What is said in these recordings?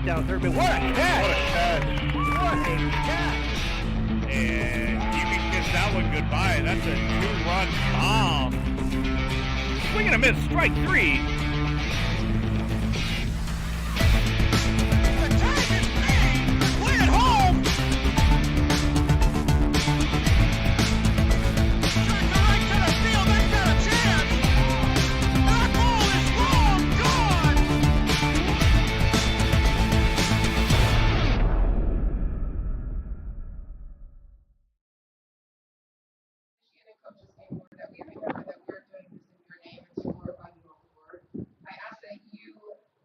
down third base. What a catch! What a catch. What a catch! And you can kiss that one goodbye. That's a 2-run bomb. Swing and a miss, strike three. The tag is made. Play it home. Track the right to the field. That's got a chance. That ball is long gone. Coaches came forward that we remember that we're doing this in your name and to glorify you on the Lord. I ask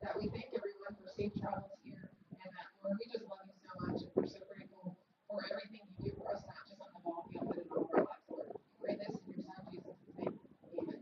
that we thank everyone for safe travels here, and that, Lord, we just love you so much, and we're so grateful for everything you do for us, not just on the ball field, but in all of our lives, Lord. We pray this in your son Jesus' name. Amen.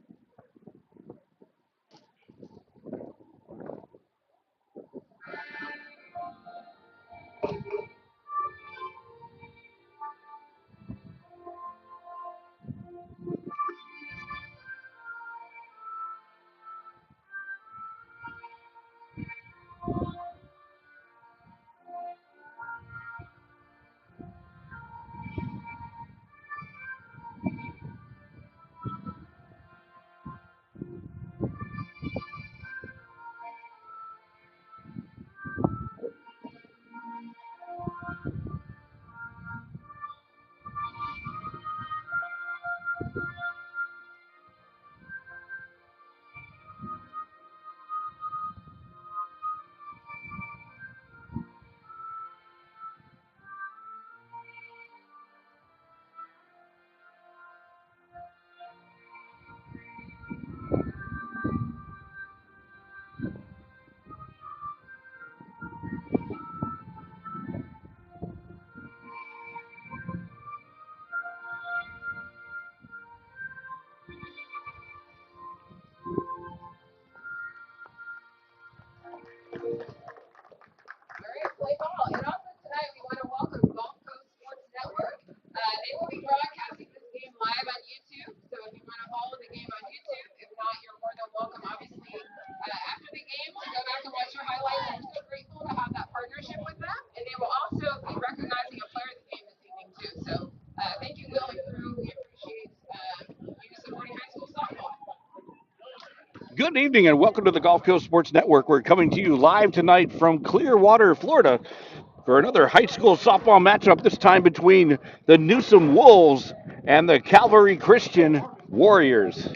All right, play ball. And also tonight, we want to welcome Gulf Coast Sports Network. They will be broadcasting this game live on YouTube. So if you want to follow the game on YouTube, if not, you're more than welcome, obviously, after the game to go back and watch your highlights. And we're so grateful to have that partnership with them. And they will also be recognizing a player of the game this evening, too. So thank you, Will and crew. We appreciate you supporting high school softball. Good evening and welcome to the Gulf Coast Sports Network. We're coming to you live tonight from Clearwater, Florida for another high school softball matchup, this time between the Newsome Wolves and the Calvary Christian Warriors.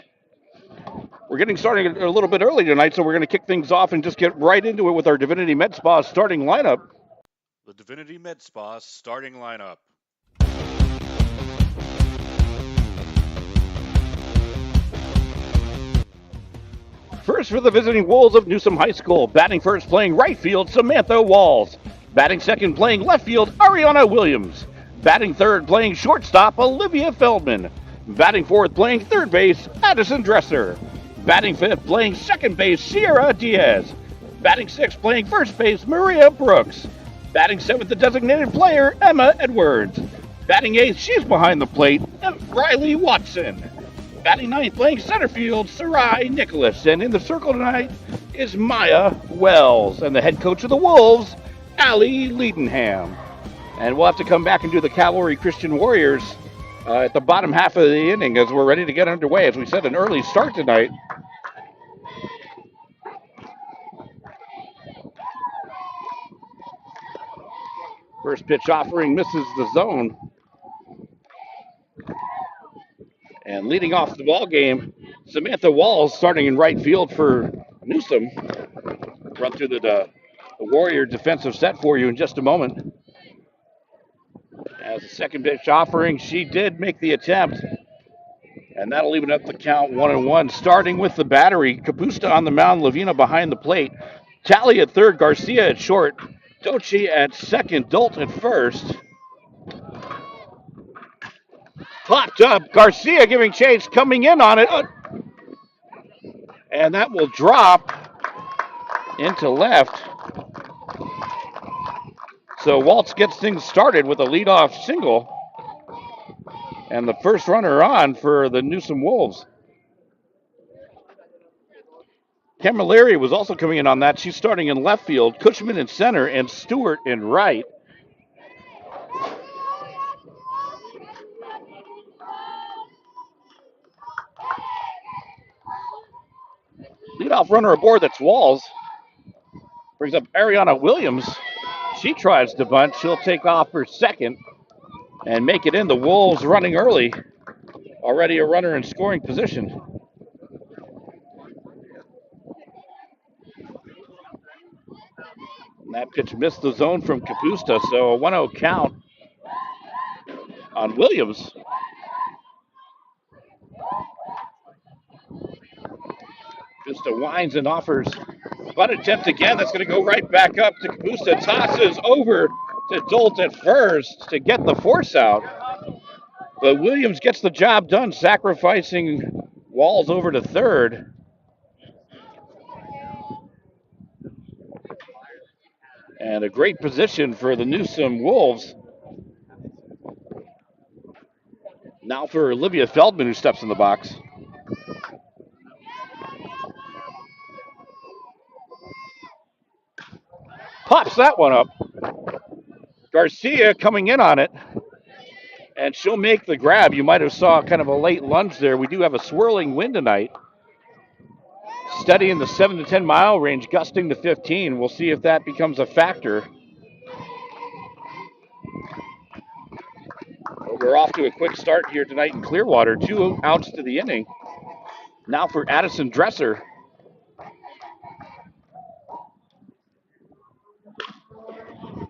We're getting started a little bit early tonight, so we're going to kick things off and just get right into it with our Divinity Med Spa starting lineup. The Divinity Med Spa starting lineup. First for the visiting Wolves of Newsome High School, batting first playing right field, Samantha Walls. Batting second playing left field, Ariana Williams. Batting third playing shortstop, Olivia Feldman. Batting fourth playing third base, Addison Dresser. Batting fifth playing second base, Sierra Diaz. Batting sixth playing first base, Maria Brooks. Batting seventh, the designated player, Emma Edwards. Batting eighth, she's behind the plate, Riley Watson. Batting ninth, playing center field, Sarai Nicholas. And in the circle tonight is Maya Wells. And the head coach of the Wolves, Allie Leadenham. And we'll have to come back and do the Calvary Christian Warriors at the bottom half of the inning as we're ready to get underway. As we said, an early start tonight. First pitch offering misses the zone. And leading off the ball game, Samantha Walls starting in right field for Newsome. Run through the Warrior defensive set for you in just a moment. As a second pitch offering, she did make the attempt. And that'll even up the count 1-1. Starting with the battery, Capusta on the mound, Lavina behind the plate. Tally at third, Garcia at short. Dochi at second, Dolt at first. Popped up, Garcia giving chase, coming in on it. And that will drop into left. So Waltz gets things started with a leadoff single. And the first runner on for the Newsome Wolves. Camilleri was also coming in on that. She's starting in left field, Cushman in center, and Stewart in right. Leadoff runner aboard, that's Walls. Brings up Ariana Williams. She tries to bunt. She'll take off for second and make it in. The Wolves running early. Already a runner in scoring position. And that pitch missed the zone from Kapusta, so a 1-0 count on Williams. Kapusta winds and offers. Butt attempt again. That's going to go right back up to Kapusta. Tosses over to Dolt at first to get the force out. But Williams gets the job done, sacrificing Walls over to third. And a great position for the Newsome Wolves. Now for Olivia Feldman, who steps in the box. Pops that one up. Garcia coming in on it. And she'll make the grab. You might have saw kind of a late lunge there. We do have a swirling wind tonight. Steady in the 7 to 10 mile range, gusting to 15. We'll see if that becomes a factor. We're off to a quick start here tonight in Clearwater. 2 outs to the inning. Now for Addison Dresser.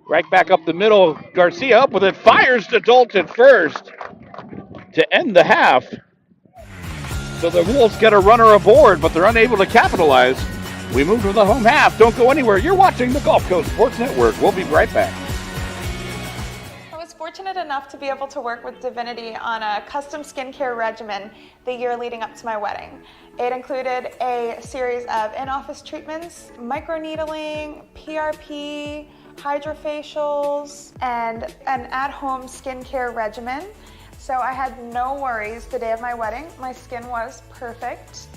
Right back up the middle. Garcia up with it. Fires to Dolt at first to end the half. So the Wolves get a runner aboard, but they're unable to capitalize. We move to the home half. Don't go anywhere. You're watching the Gulf Coast Sports Network. We'll be right back. I was fortunate enough to be able to work with Divinity on a custom skincare regimen the year leading up to my wedding. It included a series of in-office treatments, microneedling, PRP, hydrofacials, and an at-home skincare regimen. So I had no worries the day of my wedding. My skin was perfect.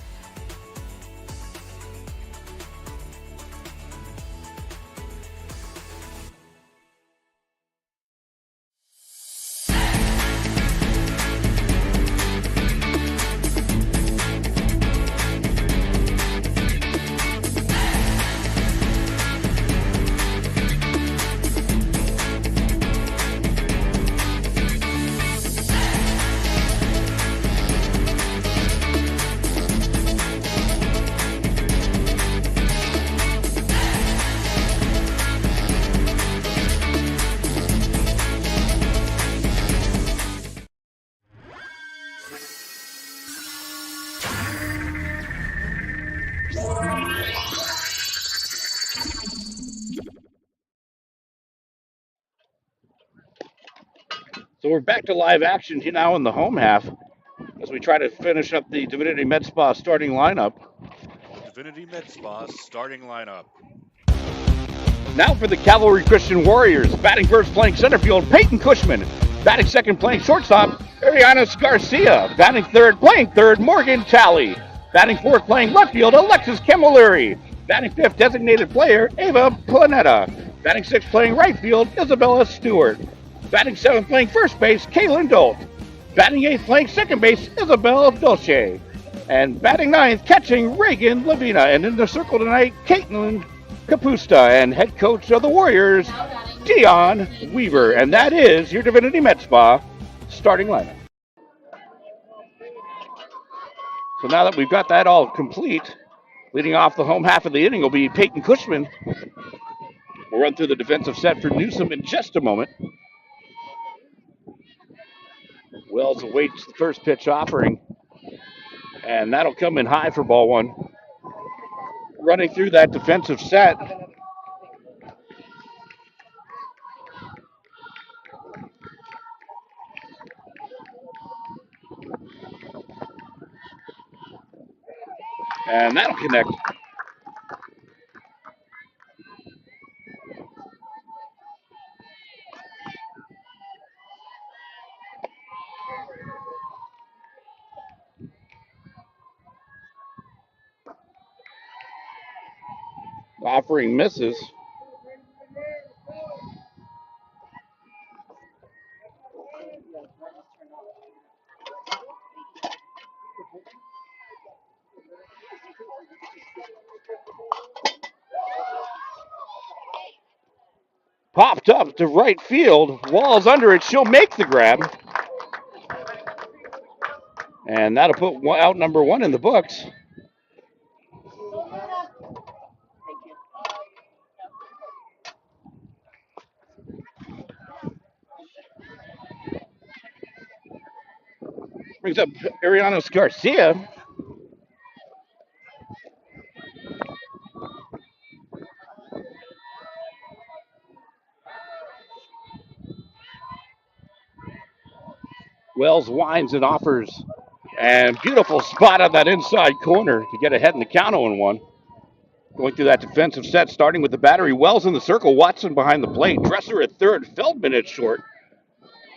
So we're back to live action here now in the home half as we try to finish up the Divinity Med Spa starting lineup. Divinity Med Spa starting lineup. Now for the Calvary Christian Warriors. Batting first, playing center field, Peyton Cushman. Batting second, playing shortstop, Ariana Garcia. Batting third, playing third, Morgan Talley. Batting fourth, playing left field, Alexis Camilleri. Batting fifth, designated player, Ava Planeta. Batting sixth, playing right field, Isabella Stewart. Batting seventh, playing first base, Kaylin Dolt. Batting eighth, playing second base, Isabel Dolce. And batting ninth, catching, Reagan Lavina. And in the circle tonight, Caitlin Kapusta. And head coach of the Warriors, Dion Weaver. And that is your Divinity Med Spa starting lineup. So now that we've got that all complete, leading off the home half of the inning will be Peyton Cushman. We'll run through the defensive set for Newsome in just a moment. Wells awaits the first pitch offering, and that'll come in high for ball one. Running through that defensive set. And that'll connect. Offering misses. Popped up to right field. Wall's under it. She'll make the grab. And that'll put out number 1 in the books. Brings up Ariana Garcia. Wells winds and offers. And beautiful spot on that inside corner to get ahead in the count 0-1. Going through that defensive set, starting with the battery. Wells in the circle, Watson behind the plate. Dresser at third, Feldman at short.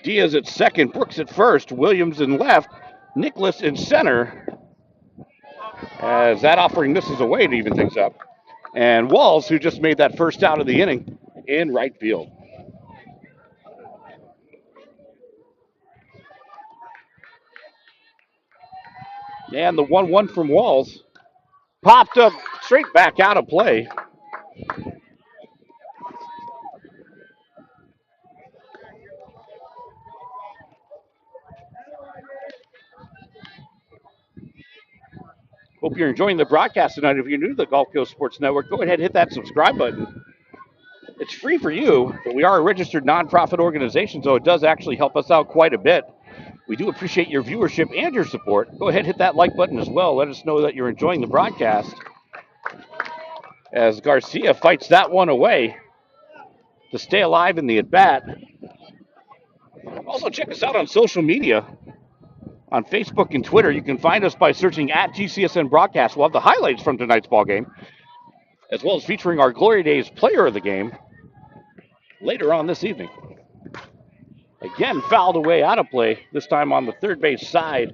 Diaz at second, Brooks at first, Williams in left, Nicholas in center. As that offering misses away to even things up. And Walls, who just made that first out of the inning, in right field. And the 1-1 from Walls popped up straight back out of play. Hope you're enjoying the broadcast tonight. If you're new to the Gulf Coast Sports Network, go ahead and hit that subscribe button. It's free for you, but we are a registered nonprofit organization, so it does actually help us out quite a bit. We do appreciate your viewership and your support. Go ahead and hit that like button as well. Let us know that you're enjoying the broadcast. As Garcia fights that one away to stay alive in the at-bat. Also, check us out on social media. On Facebook and Twitter, you can find us by searching at GCSN Broadcast. We'll have the highlights from tonight's ball game, as well as featuring our Glory Days player of the game later on this evening. Again, fouled away out of play, this time on the third base side,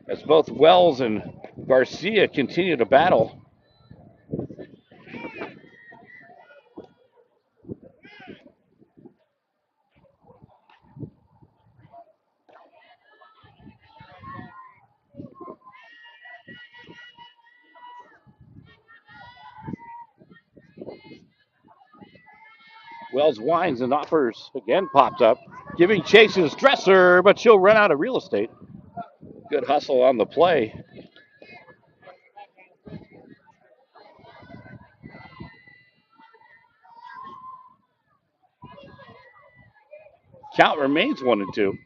as both Wells and Garcia continue to battle. Wells winds and offers, again popped up, giving chase his Dresser, but she'll run out of real estate. Good hustle on the play. Count remains 1-2.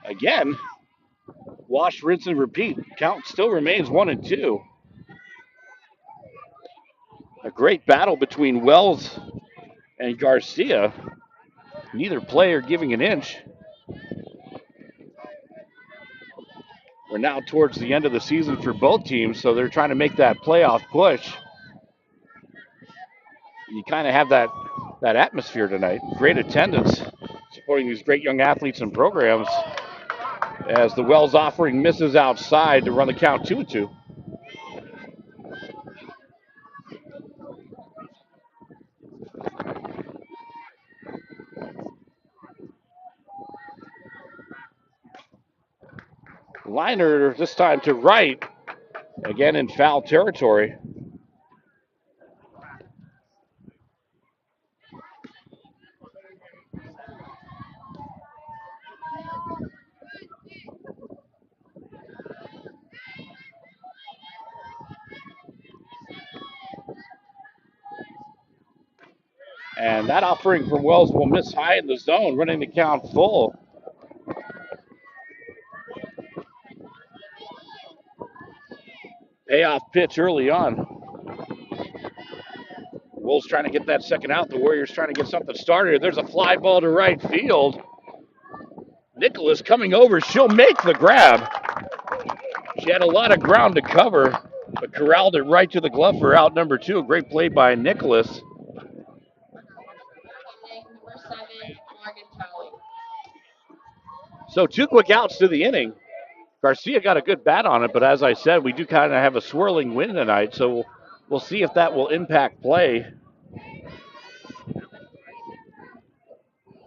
Again, wash, rinse, and repeat. Count still remains 1-2. A great battle between Wells and Garcia. Neither player giving an inch. We're now towards the end of the season for both teams, so they're trying to make that playoff push. You kind of have that atmosphere tonight. Great attendance, supporting these great young athletes and programs, as the Wells offering misses outside to run the count 2-2. Liner this time to right, again in foul territory. And that offering from Wells will miss high in the zone, running the count full. Payoff pitch early on. Wolves trying to get that second out. The Warriors trying to get something started. There's a fly ball to right field. Nicholas coming over. She'll make the grab. She had a lot of ground to cover, but corralled it right to the glove for out number 2. A great play by Nicholas. So 2 quick outs to the inning. Garcia got a good bat on it, but as I said, we do kind of have a swirling wind tonight, so we'll see if that will impact play.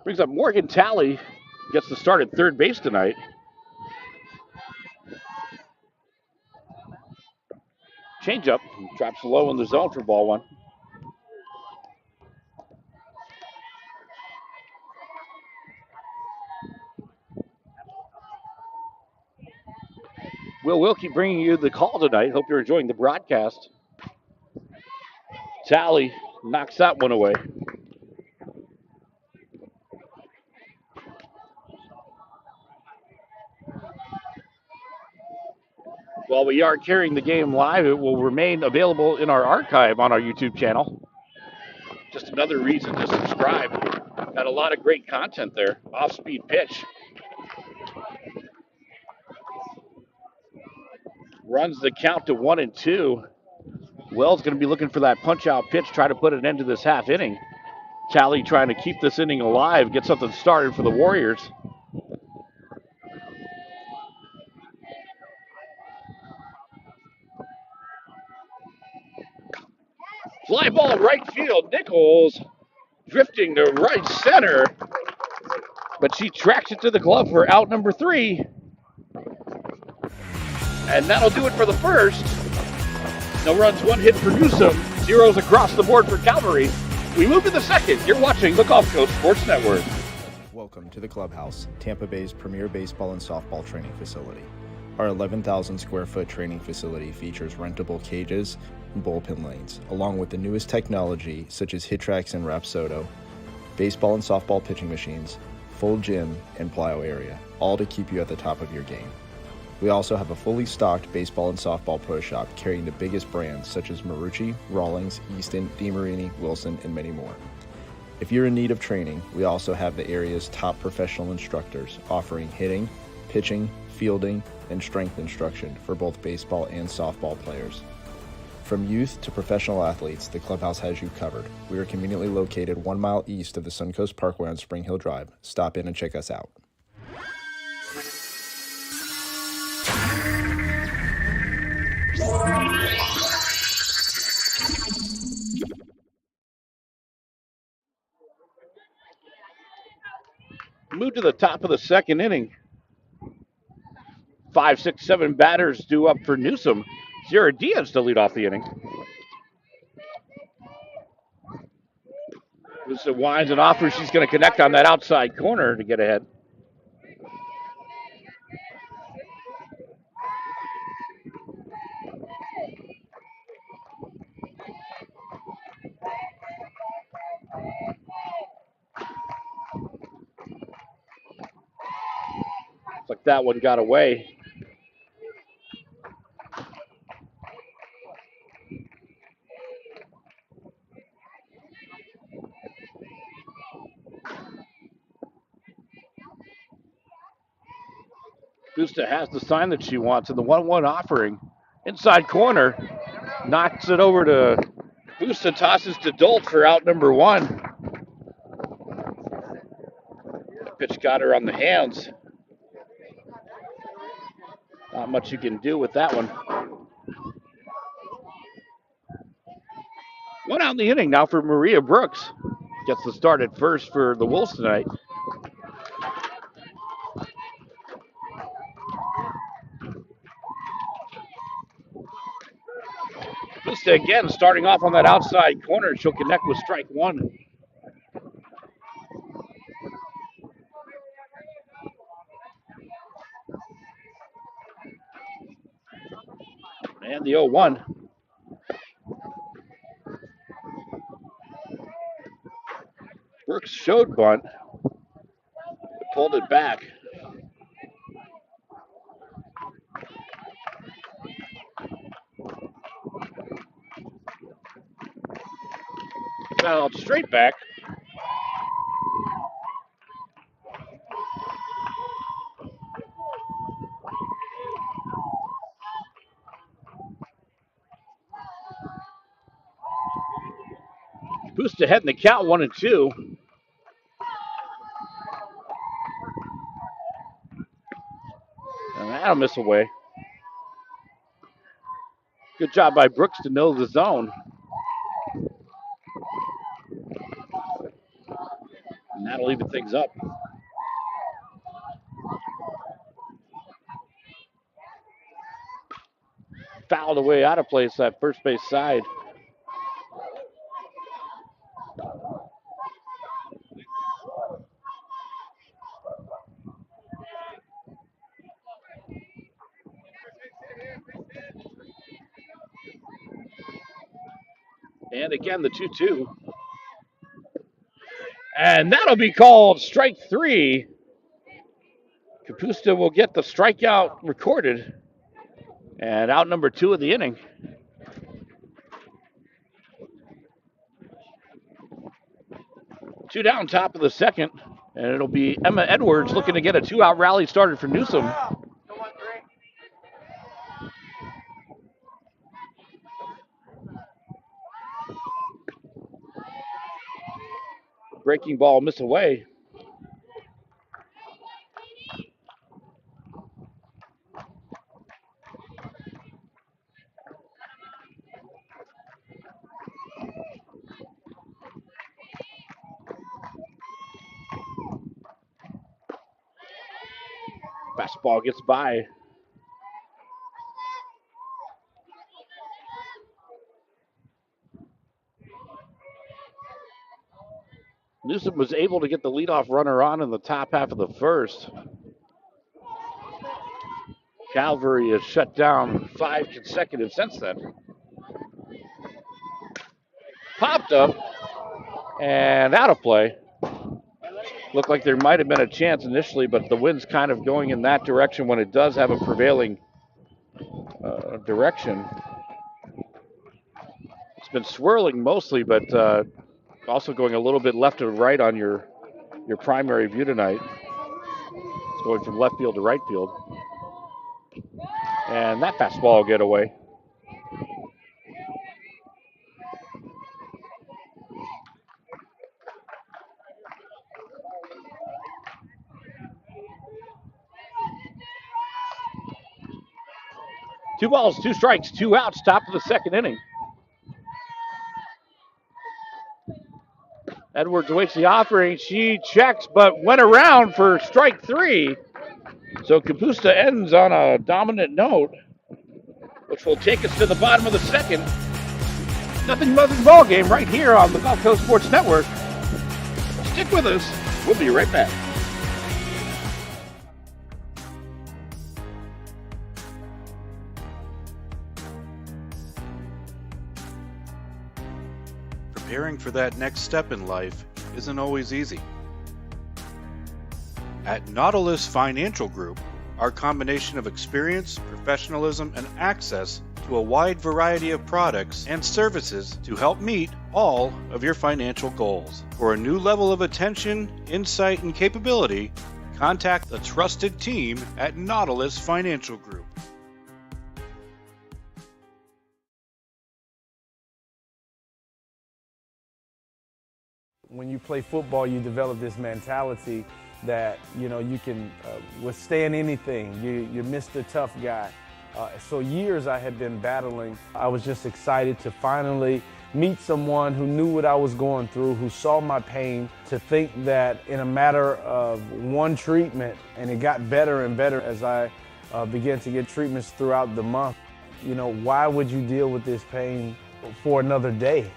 Brings up Morgan Talley, gets the start at third base tonight. Changeup, drops low in the zone for ball one. Will Wilkie bringing you the call tonight. Hope you're enjoying the broadcast. Talley knocks that one away. While we are carrying the game live, it will remain available in our archive on our YouTube channel. Just another reason to subscribe. Got a lot of great content there. Off-speed pitch. Runs the count to 1-2. Wells going to be looking for that punch-out pitch, try to put an end to this half inning. Talley trying to keep this inning alive, get something started for the Warriors. Fly ball right field. Nichols drifting to right center, but she tracks it to the glove for out number 3. And that'll do it for the first. No runs, 1 hit for Newsome. Zeros across the board for Calvary. We move to the second. You're watching the Gulf Coast Sports Network. Welcome to the Clubhouse, Tampa Bay's premier baseball and softball training facility. Our 11,000 square foot training facility features rentable cages and bullpen lanes, along with the newest technology such as HitTrax and Rapsodo, baseball and softball pitching machines, full gym, and plyo area, all to keep you at the top of your game. We also have a fully stocked baseball and softball pro shop carrying the biggest brands such as Marucci, Rawlings, Easton, DeMarini, Wilson, and many more. If you're in need of training, we also have the area's top professional instructors offering hitting, pitching, fielding, and strength instruction for both baseball and softball players. From youth to professional athletes, the Clubhouse has you covered. We are conveniently located 1 mile east of the Suncoast Parkway on Spring Hill Drive. Stop in and check us out. Move to the top of the second inning. 5, 6, 7 batters due up for Newsome. Sierra Diaz to lead off the inning. Newsome winds and offers. She's going to connect on that outside corner to get ahead. Looks like that one got away. Busta has the sign that she wants in the 1-1 offering. Inside corner. Knocks it over to Busta, tosses to Dolt for out number 1. Pitch got her on the hands. Not much you can do with that one. 1 out in the inning now for Maria Brooks. Gets the start at first for the Wolves tonight. Busta again starting off on that outside corner. She'll connect with strike 1. And the 0-1. Brooks showed bunt, but pulled it back. Fouled straight back. Boost ahead in the count, 1-2. And That'll miss away. Good job by Brooks to know the zone. And that'll even things up. Fouled away out of place that first base side. And again, the 2-2. And that'll be called strike 3. Kapusta will get the strikeout recorded. And out number 2 of the inning. 2 down, top of the second. And it'll be Emma Edwards looking to get a 2-out rally started for Newsome. Breaking ball miss away. Fastball gets by. Newsome was able to get the leadoff runner on in the top half of the first. Calvary has shut down 5 consecutive since then. Popped up and out of play. Looked like there might have been a chance initially, but the wind's kind of going in that direction when it does have a prevailing direction. It's been swirling mostly, but also going a little bit left to right on your primary view tonight. It's going from left field to right field. And that fastball will get away. Two balls, 2 strikes, 2 outs, top of the second inning. Edwards awaits the offering. She checks, but went around for strike 3. So Kapusta ends on a dominant note, which will take us to the bottom of the second. Nothing ball game right here on the Gulf Coast Sports Network. Stick with us. We'll be right back. Preparing for that next step in life isn't always easy. At Nautilus Financial Group, our combination of experience, professionalism, and access to a wide variety of products and services to help meet all of your financial goals. For a new level of attention, insight, and capability, contact the trusted team at Nautilus Financial Group. When you play football, you develop this mentality that, you can withstand anything. You're Mr. Tough Guy. So years I had been battling. I was just excited to finally meet someone who knew what I was going through, who saw my pain, to think that in a matter of one treatment, and it got better and better as I began to get treatments throughout the month. Why would you deal with this pain for another day?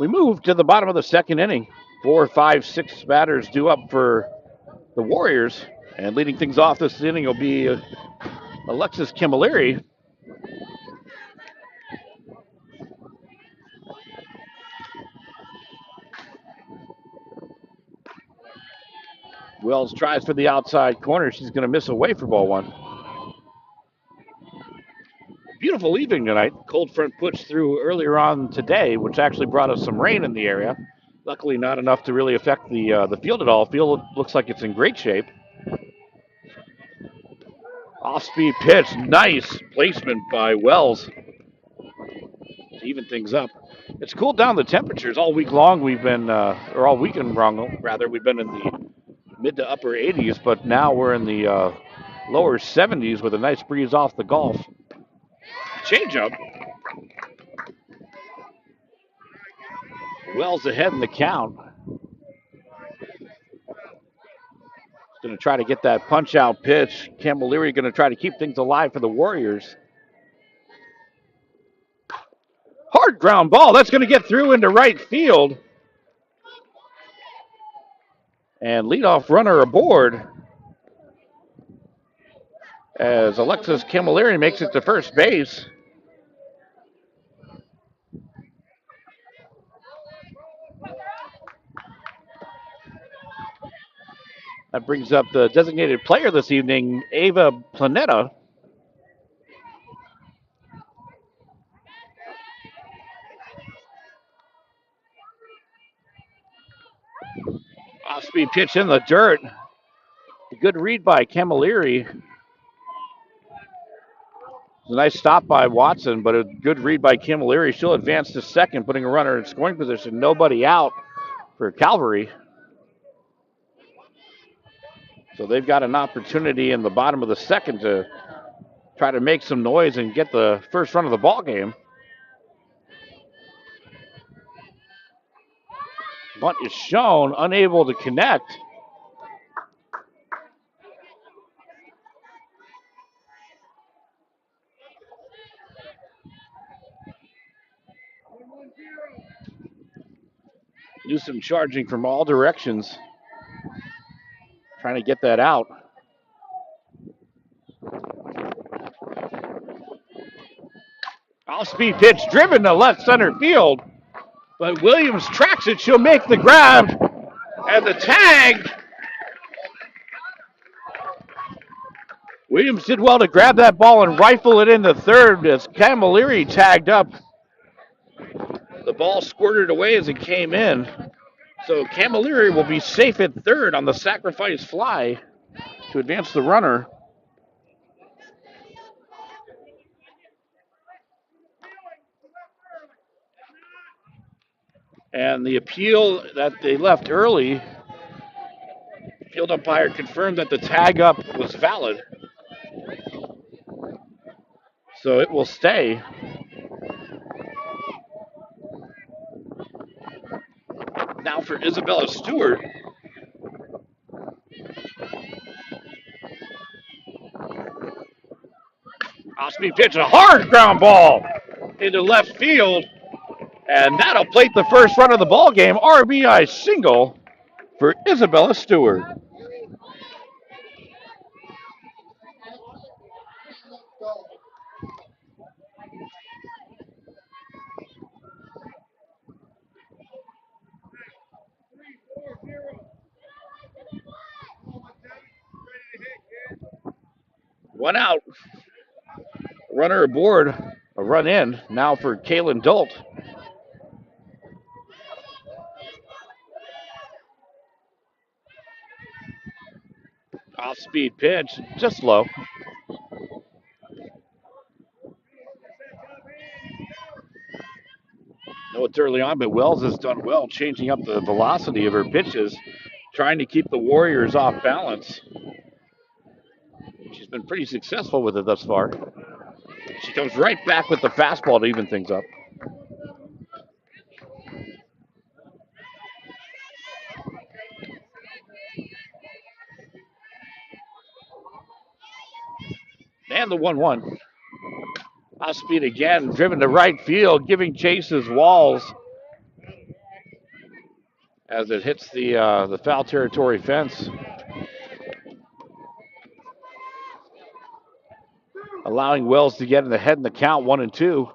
We move to the bottom of the second inning. 4, 5, 6 batters due up for the Warriors. And leading things off this inning will be Alexis Camilleri. Wells tries for the outside corner. She's going to miss away for ball 1. Beautiful evening tonight. Cold front pushed through earlier on today, which actually brought us some rain in the area. Luckily, not enough to really affect the field at all. Field looks like it's in great shape. Off-speed pitch, nice placement by Wells. To even things up. It's cooled down the temperatures all week long. We've been, or all weekend long, rather, we've been in the mid to upper 80s, but now we're in the lower 70s with a nice breeze off the Gulf. Changeup. Wells ahead in the count. Going to try to get that punch out pitch. Camilleri going to try to keep things alive for the Warriors. Hard ground ball. That's going to get through into right field. And leadoff runner aboard as Alexis Camilleri makes it to first base. That brings up the designated player this evening, Ava Planeta. Off-speed pitch in the dirt. A good read by Camilleri. It's a nice stop by Watson, but a good read by Camilleri. She'll advance to second, putting a runner in scoring position. Nobody out for Calvary. So they've got an opportunity in the bottom of the second to try to make some noise and get the first run of the ball game. Bunt is shown, unable to connect. Newsome charging from all directions, trying to get that out. Off-speed pitch driven to left center field, but Williams tracks it. She'll make the grab, and the tag. Williams did well to grab that ball and rifle it into third as Camilleri tagged up. The ball squirted away as it came in. So Camilleri will be safe at third on the sacrifice fly to advance the runner. And the appeal that they left early, field umpire confirmed that the tag up was valid. So it will stay. Now for Isabella Stewart. Off-speed pitch, a hard ground ball into left field. And that'll plate the first run of the ball game. RBI single for Isabella Stewart. One out. Runner aboard, a run in. Now for Kaylin Dolt. Off-speed pitch, just low. know it's early on, but Wells has done well changing up the velocity of her pitches, trying to keep the Warriors off balance. She's been pretty successful with it thus far. She comes right back with the fastball to even things up. And the 1-1. Off speed again, driven to right field, giving chases Walls as it hits the foul territory fence, allowing Wells to get in the head in the count 1-2.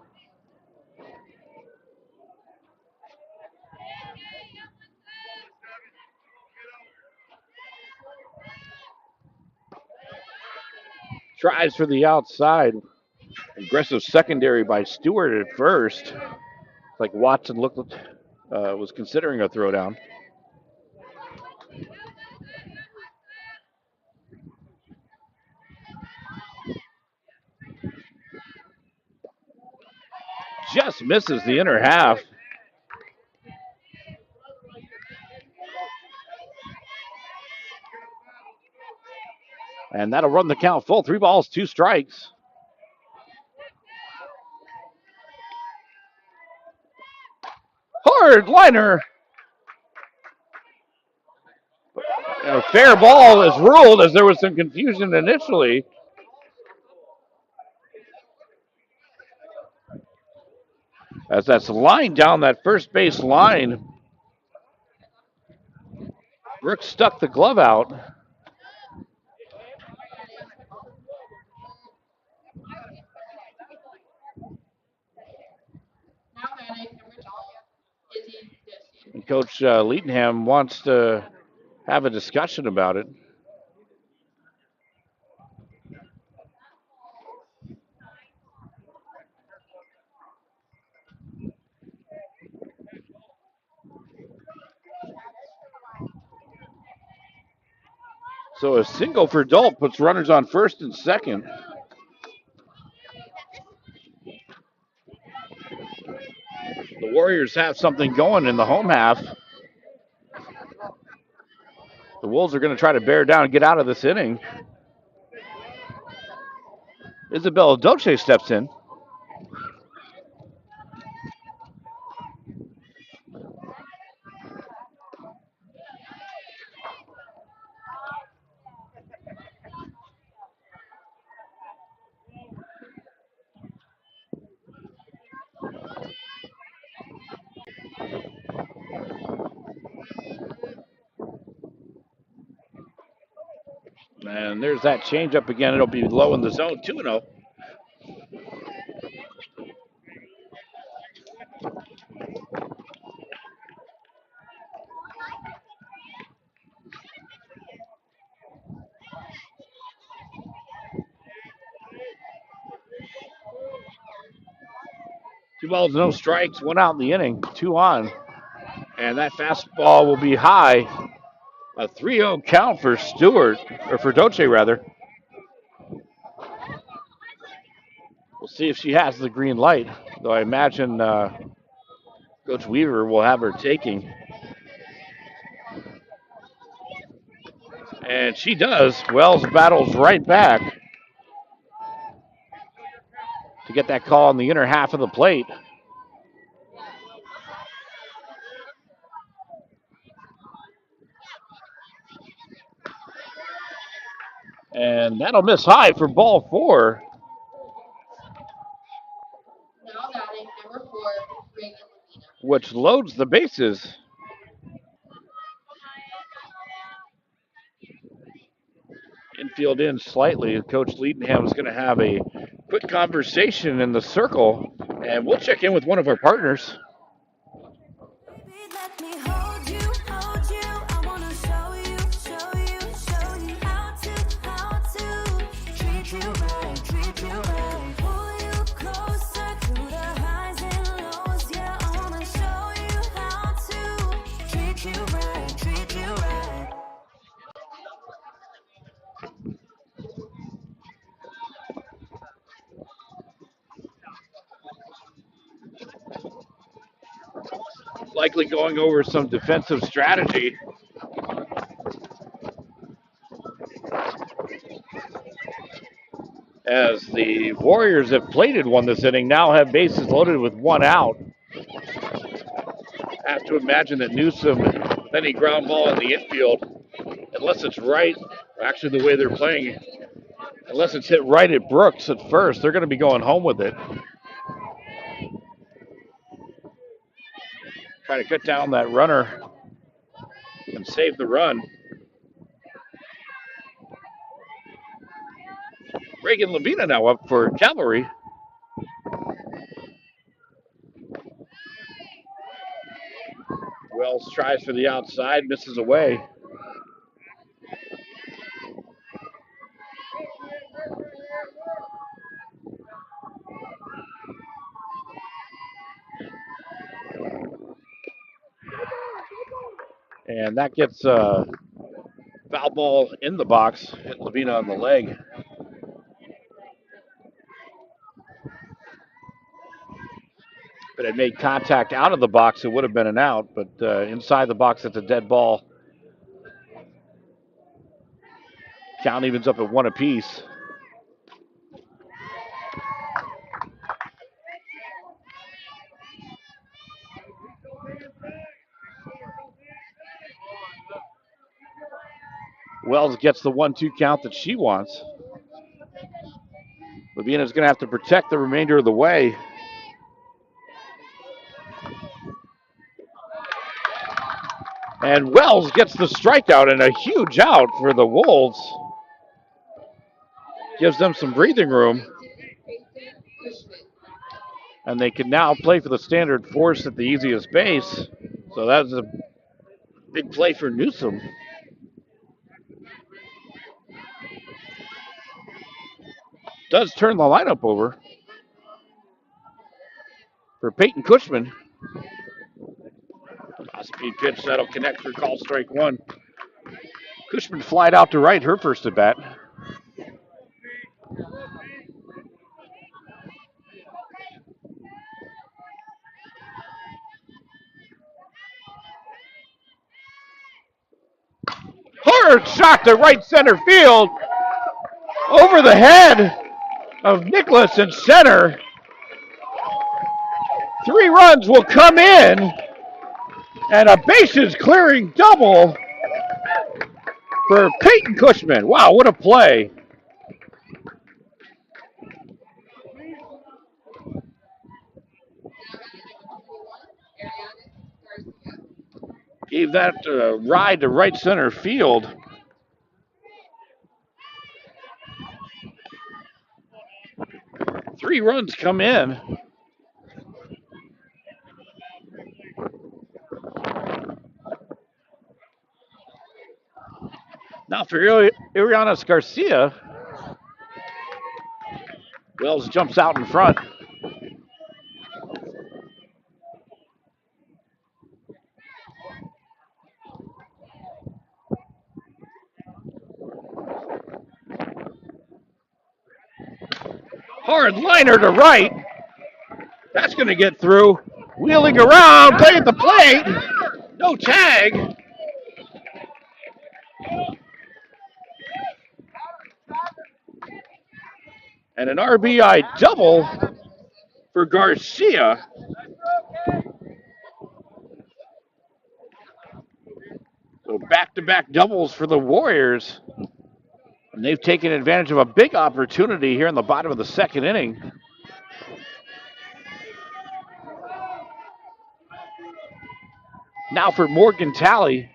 Tries for the outside. Aggressive secondary by Stewart at first. It's like Watson was considering a throwdown. just misses the inner half. And that'll run the count full. 3 balls, 2 strikes. Hard liner. A fair ball is ruled as there was some confusion initially. As that's lined down that first base line. Brooks stuck the glove out. And Coach Leadenham wants to have a discussion about it. So a single for Dolk puts runners on first and second. The Warriors have something going in the home half. The Wolves are going to try to bear down and get out of this inning. Isabella Doce steps in. And there's that changeup again. It'll be low in the zone, 2-0. Two balls, no strikes, 1 out in the inning, 2 on. And that fastball will be high. A 3-0 count for Stewart, or for Doce rather. We'll see if she has the green light, though I imagine Coach Weaver will have her taking. And she does. Wells battles right back to get that call on the inner half of the plate. And that'll miss high for ball 4. Now batting number 4, Reagan Levina. Which loads the bases. Infield in slightly. Coach Leadenham is going to have a quick conversation in the circle, and we'll check in with one of our partners. Likely going over some defensive strategy. As the Warriors have plated one this inning, now have bases loaded with 1 out. I have to imagine that Newsome, with any ground ball in the infield, unless it's right, actually the way they're playing, unless it's hit right at Brooks at first, they're going to be going home with it. Trying to cut down that runner and save the run. Reagan Levina now up for Calvary. Wells tries for the outside, misses away. And that gets a foul ball in the box, hit Levina on the leg. But it made contact out of the box, it would have been an out. But inside the box, it's a dead ball. Count evens up at 1 apiece. Wells gets the 1-2 count that she wants. Lavina's going to have to protect the remainder of the way. And Wells gets the strikeout and a huge out for the Wolves. Gives them some breathing room. And they can now play for the standard force at the easiest base. So that's a big play for Newsome. Does turn the lineup over for Peyton Cushman. Speed pitch, that'll connect for call strike 1. Cushman flied out to right, her first at bat. Hard shot to right center field. Over the head of Nicholas in center. 3 runs will come in. And a bases clearing double for Peyton Cushman. Wow, what a play. Gave that ride to right center field. Three runs come in. Now for Irianis Garcia. Wells jumps out in front. Hard liner to right. That's going to get through. Wheeling around, play at the plate. No tag. And an RBI double for Garcia. So back-to-back doubles for the Warriors. And they've taken advantage of a big opportunity here in the bottom of the second inning. Now for Morgan Talley.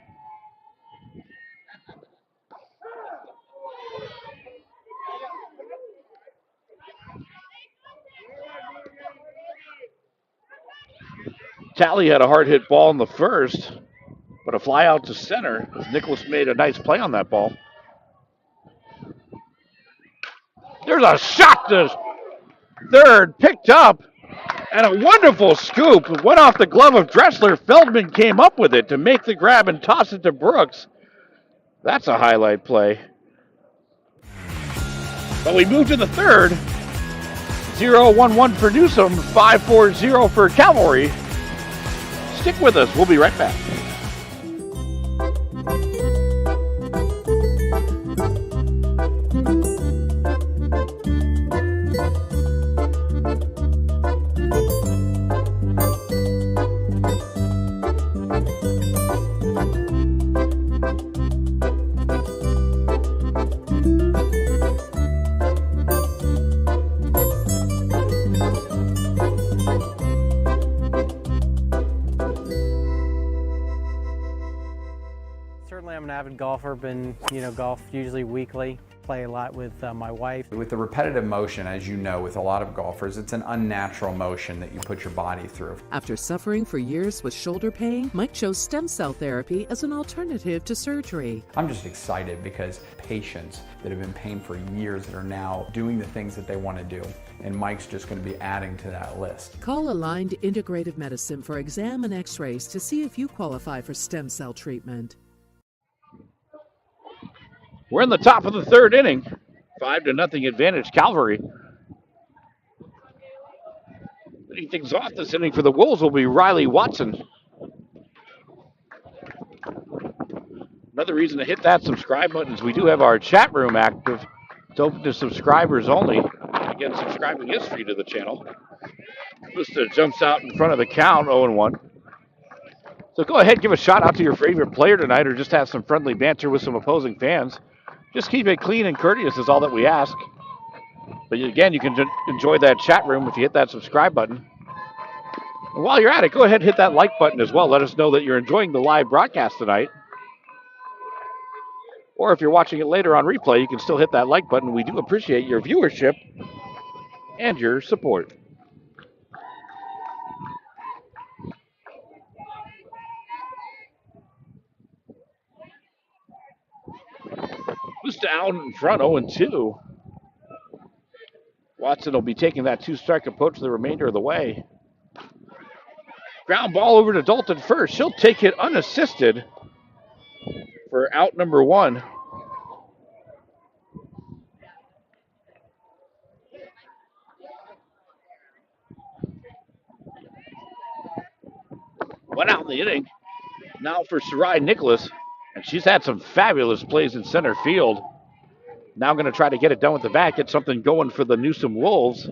Talley had a hard hit ball in the first, but a fly out to center as Nicholas made a nice play on that ball. There's a shot to third, picked up, and a wonderful scoop. It went off the glove of Dressler. Feldman came up with it to make the grab and toss it to Brooks. That's a highlight play. But we move to the third. 0-1-1 for Newsome, 5-4-0 for Calvary. Stick with us. We'll be right back. Certainly I'm an avid golfer, been, golf usually weekly, play a lot with my wife. With the repetitive motion, as you know, with a lot of golfers, it's an unnatural motion that you put your body through. After suffering for years with shoulder pain, Mike chose stem cell therapy as an alternative to surgery. I'm just excited because patients that have been in pain for years that are now doing the things that they want to do, and Mike's just going to be adding to that list. Call Aligned Integrative Medicine for exam and x-rays to see if you qualify for stem cell treatment. We're in the top of the third inning. 5-0 advantage, Calvary. Leading things off this inning for the Wolves will be Riley Watson. Another reason to hit that subscribe button is we do have our chat room active. It's open to subscribers only. Again, subscribing is free to the channel. Busta jumps out in front of the count, 0-1. So go ahead, give a shout out to your favorite player tonight, or just have some friendly banter with some opposing fans. Just keep it clean and courteous is all that we ask. But again, you can enjoy that chat room if you hit that subscribe button. And while you're at it, go ahead and hit that like button as well. Let us know that you're enjoying the live broadcast tonight. Or if you're watching it later on replay, you can still hit that like button. We do appreciate your viewership and your support. Who's down in front, 0-2. Watson will be taking that two-strike approach the remainder of the way. Ground ball over to Dalton first. She'll take it unassisted for out number 1. One out in the inning. Now for Sarai Nicholas. And she's had some fabulous plays in center field. Now going to try to get it done with the bat, get something going for the Newsome Wolves.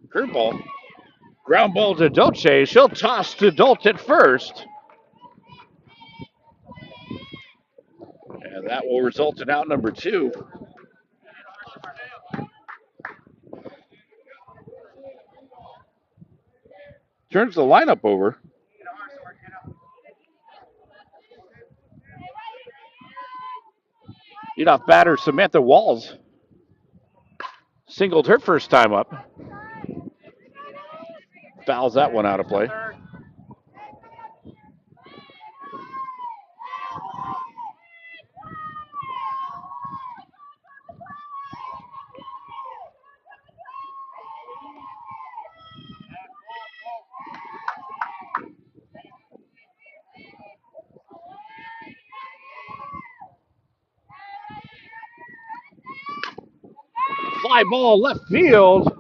Curveball. Ground ball to Dolce. She'll toss to Dalt at first. And that will result in out number 2. Turns the lineup over. Leadoff batter Samantha Walls singled her first time up. Fouls that one out of play. Fly ball left field.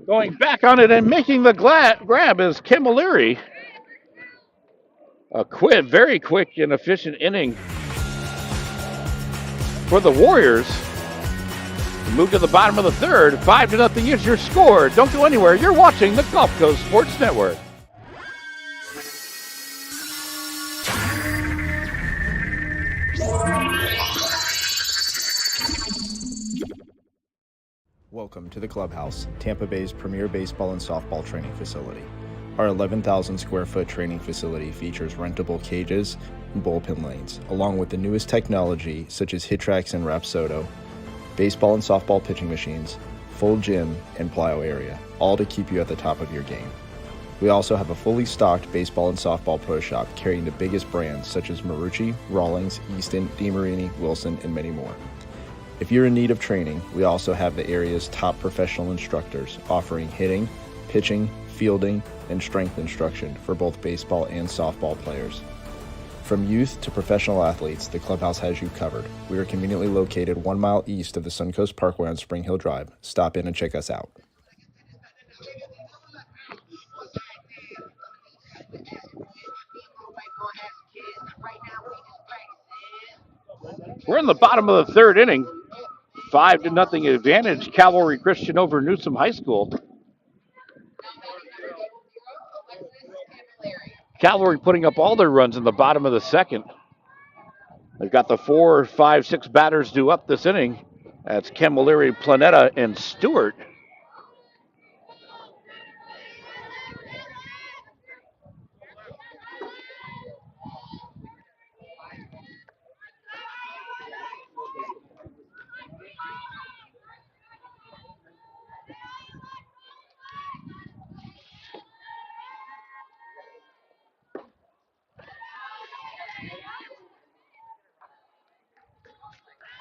Going back on it and making the grab is Kim O'Leary. A very quick and efficient inning for the Warriors. Move to the bottom of the third. 5-0 is your score. Don't go anywhere. You're watching the Gulf Coast Sports Network. Welcome to the Clubhouse, Tampa Bay's premier baseball and softball training facility. Our 11,000 square foot training facility features rentable cages and bullpen lanes, along with the newest technology such as HitTrax and Rapsodo, baseball and softball pitching machines, full gym, and plyo area, all to keep you at the top of your game. We also have a fully stocked baseball and softball pro shop carrying the biggest brands such as Marucci, Rawlings, Easton, DeMarini, Wilson, and many more. If you're in need of training, we also have the area's top professional instructors offering hitting, pitching, fielding, and strength instruction for both baseball and softball players. From youth to professional athletes, the Clubhouse has you covered. We are conveniently located 1 mile east of the Suncoast Parkway on Spring Hill Drive. Stop in and check us out. We're in the bottom of the third inning. 5-0 advantage, Calvary Christian over Newsome High School. Calvary putting up all their runs in the bottom of the second. They've got the 4, 5, 6 batters due up this inning. That's Camilleri, Planeta, and Stewart.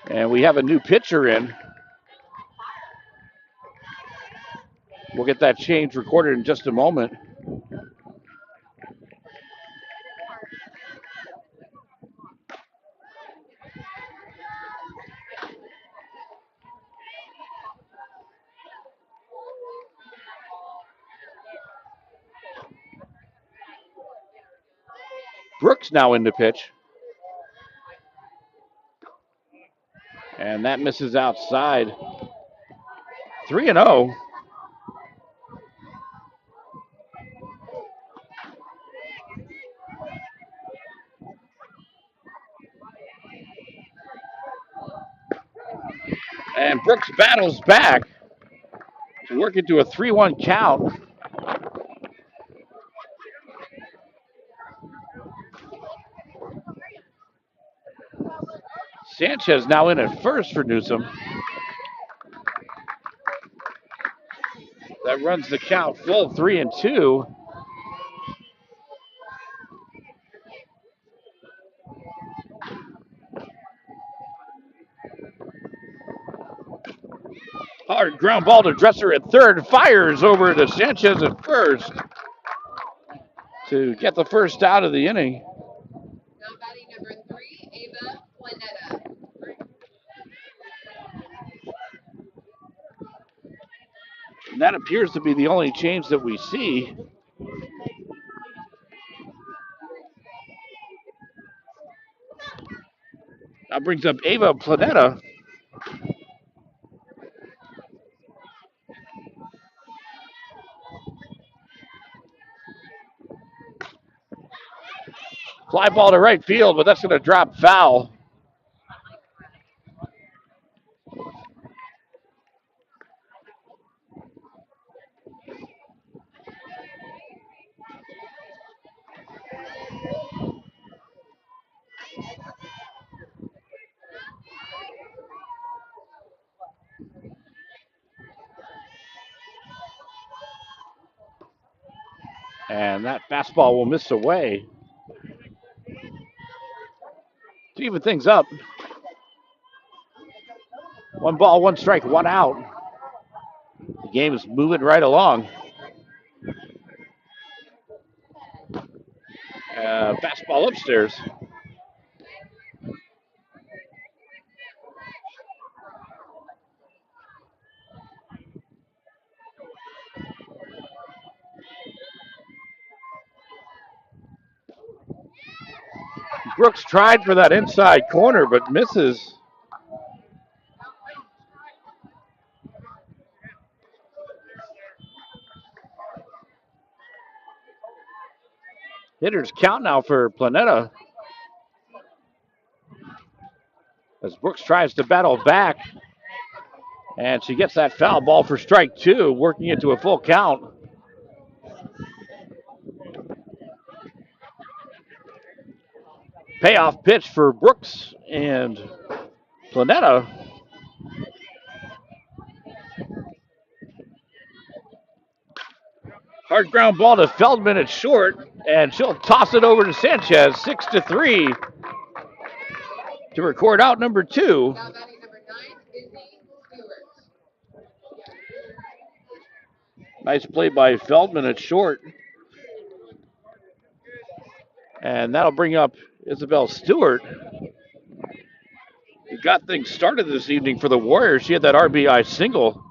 And we have a new pitcher in. We'll get that change recorded in just a moment. Brooks now in the pitch. And that misses outside. 3-0. And Brooks battles back to work into a 3-1 count. Sanchez now in at first for Newsome. That runs the count full 3-2. Hard ground ball to Dresser at third. Fires over to Sanchez at first to get the first out of the inning. Now batting number 3, Ava Planeta. And that appears to be the only change that we see. That brings up Ava Planeta. Fly ball to right field, but that's going to drop foul. And that fastball will miss away. To even things up. 1 ball, 1 strike, 1 out. The game is moving right along. Fastball upstairs. Brooks tried for that inside corner, but misses. Hitters count now for Planeta. As Brooks tries to battle back. And she gets that foul ball for strike 2, working into a full count. Payoff pitch for Brooks and Planeta. Hard ground ball to Feldman at short, and she'll toss it over to Sanchez, 6-3 to record out number 2. Now batting number 9, Izzy Stewart. Nice play by Feldman at short. And that'll bring up Isabel Stewart, who got things started this evening for the Warriors. She had that RBI single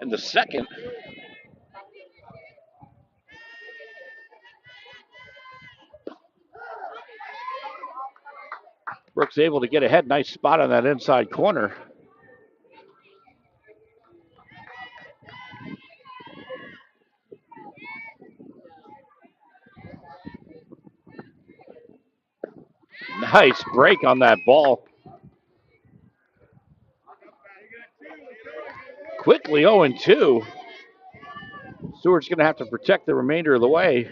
in the second. Brooks able to get ahead. Nice spot on that inside corner. Nice break on that ball. Quickly 0-2. Stewart's going to have to protect the remainder of the way.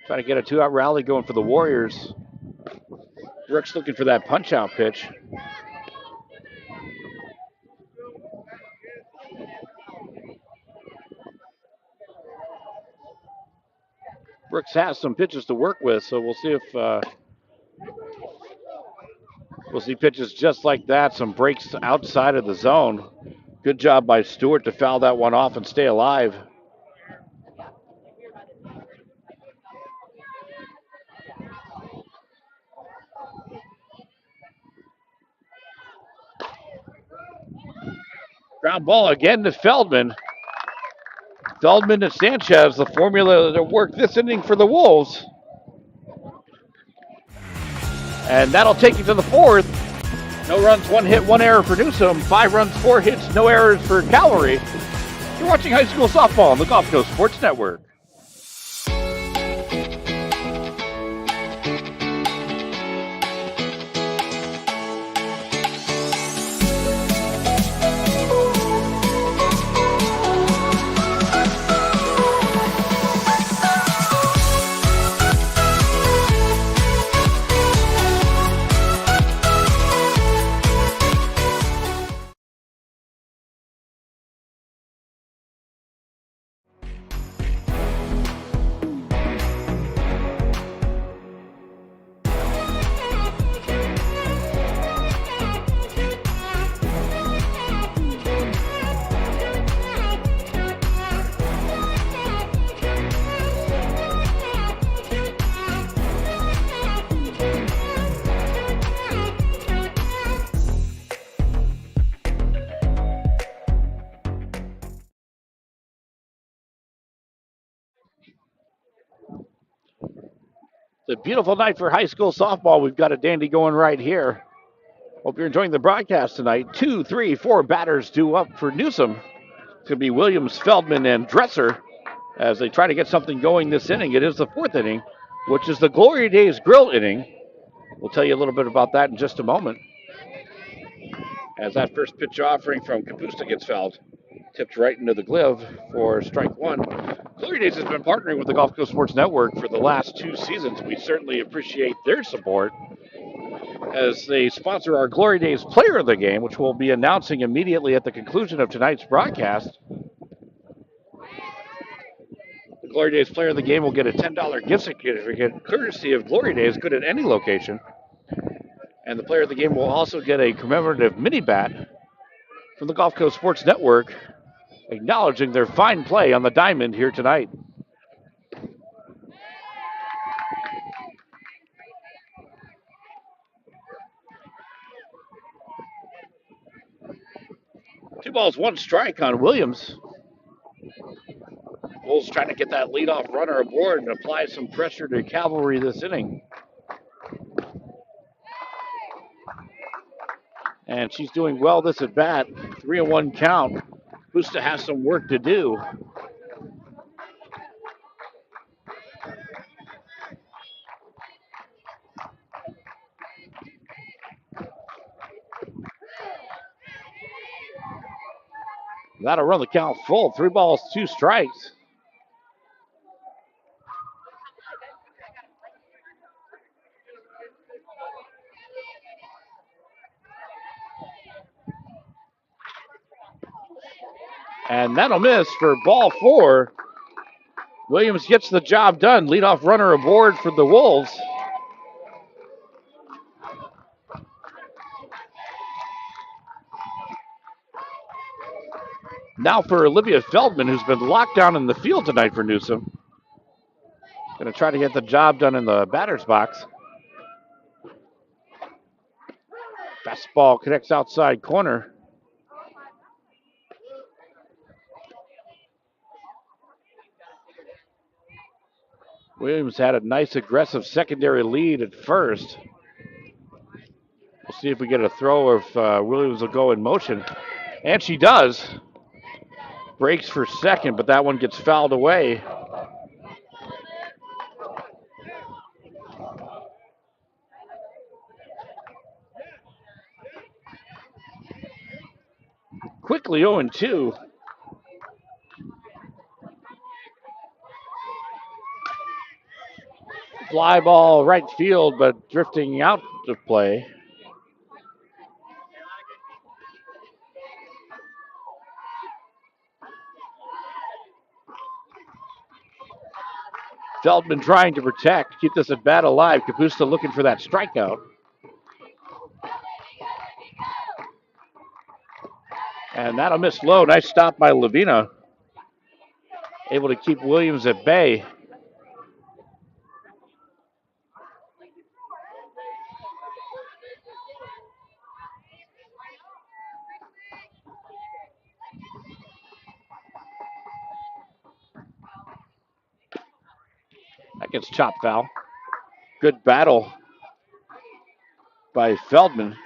Trying to get a 2-out rally going for the Warriors. Brooks looking for that punch-out pitch. Brooks has some pitches to work with, so we'll see if we'll see pitches just like that, some breaks outside of the zone. Good job by Stewart to foul that one off and stay alive. Ground ball again to Feldman. Feldman to Sanchez, the formula that worked this inning for the Wolves. And that'll take you to the fourth. No runs, 1 hit, 1 error for Newsome. 5 runs, 4 hits, no errors for Calvary. You're watching high school softball on the Gulf Coast Sports Network. It's a beautiful night for high school softball. We've got a dandy going right here. Hope you're enjoying the broadcast tonight. 2, 3, 4 batters due up for Newsome. It's going to be Williams, Feldman, and Dresser as they try to get something going this inning. It is the 4th inning, which is the Glory Days Grill inning. We'll tell you a little bit about that in just a moment. As that first pitch offering from Kapusta gets fouled, tipped right into the glove for strike 1. Glory Days has been partnering with the Gulf Coast Sports Network for the last 2 seasons. We certainly appreciate their support as they sponsor our Glory Days Player of the Game, which we'll be announcing immediately at the conclusion of tonight's broadcast. The Glory Days Player of the Game will get a $10 gift certificate courtesy of Glory Days, good at any location. And the Player of the Game will also get a commemorative mini bat from the Gulf Coast Sports Network, acknowledging their fine play on the diamond here tonight. Two balls, 1 strike on Williams. Bulls trying to get that leadoff runner aboard and apply some pressure to Calvary this inning. And she's doing well this at bat. 3-1 count. Busta has some work to do. That'll run the count full. 3 balls, 2 strikes. And that'll miss for ball 4. Williams gets the job done. Leadoff runner aboard for the Wolves. Now for Olivia Feldman, who's been locked down in the field tonight for Newsome. Going to try to get the job done in the batter's box. Fastball connects outside corner. Williams had a nice aggressive secondary lead at first. We'll see if we get a throw or if Williams will go in motion. And she does. Breaks for second, but that one gets fouled away. Quickly 0-2. Fly ball right field, but drifting out of play. Feldman trying to protect, keep this at bat alive. Kapusta looking for that strikeout. And that'll miss low. Nice stop by Lavina. Able to keep Williams at bay. That gets chopped foul. Good battle by Feldman.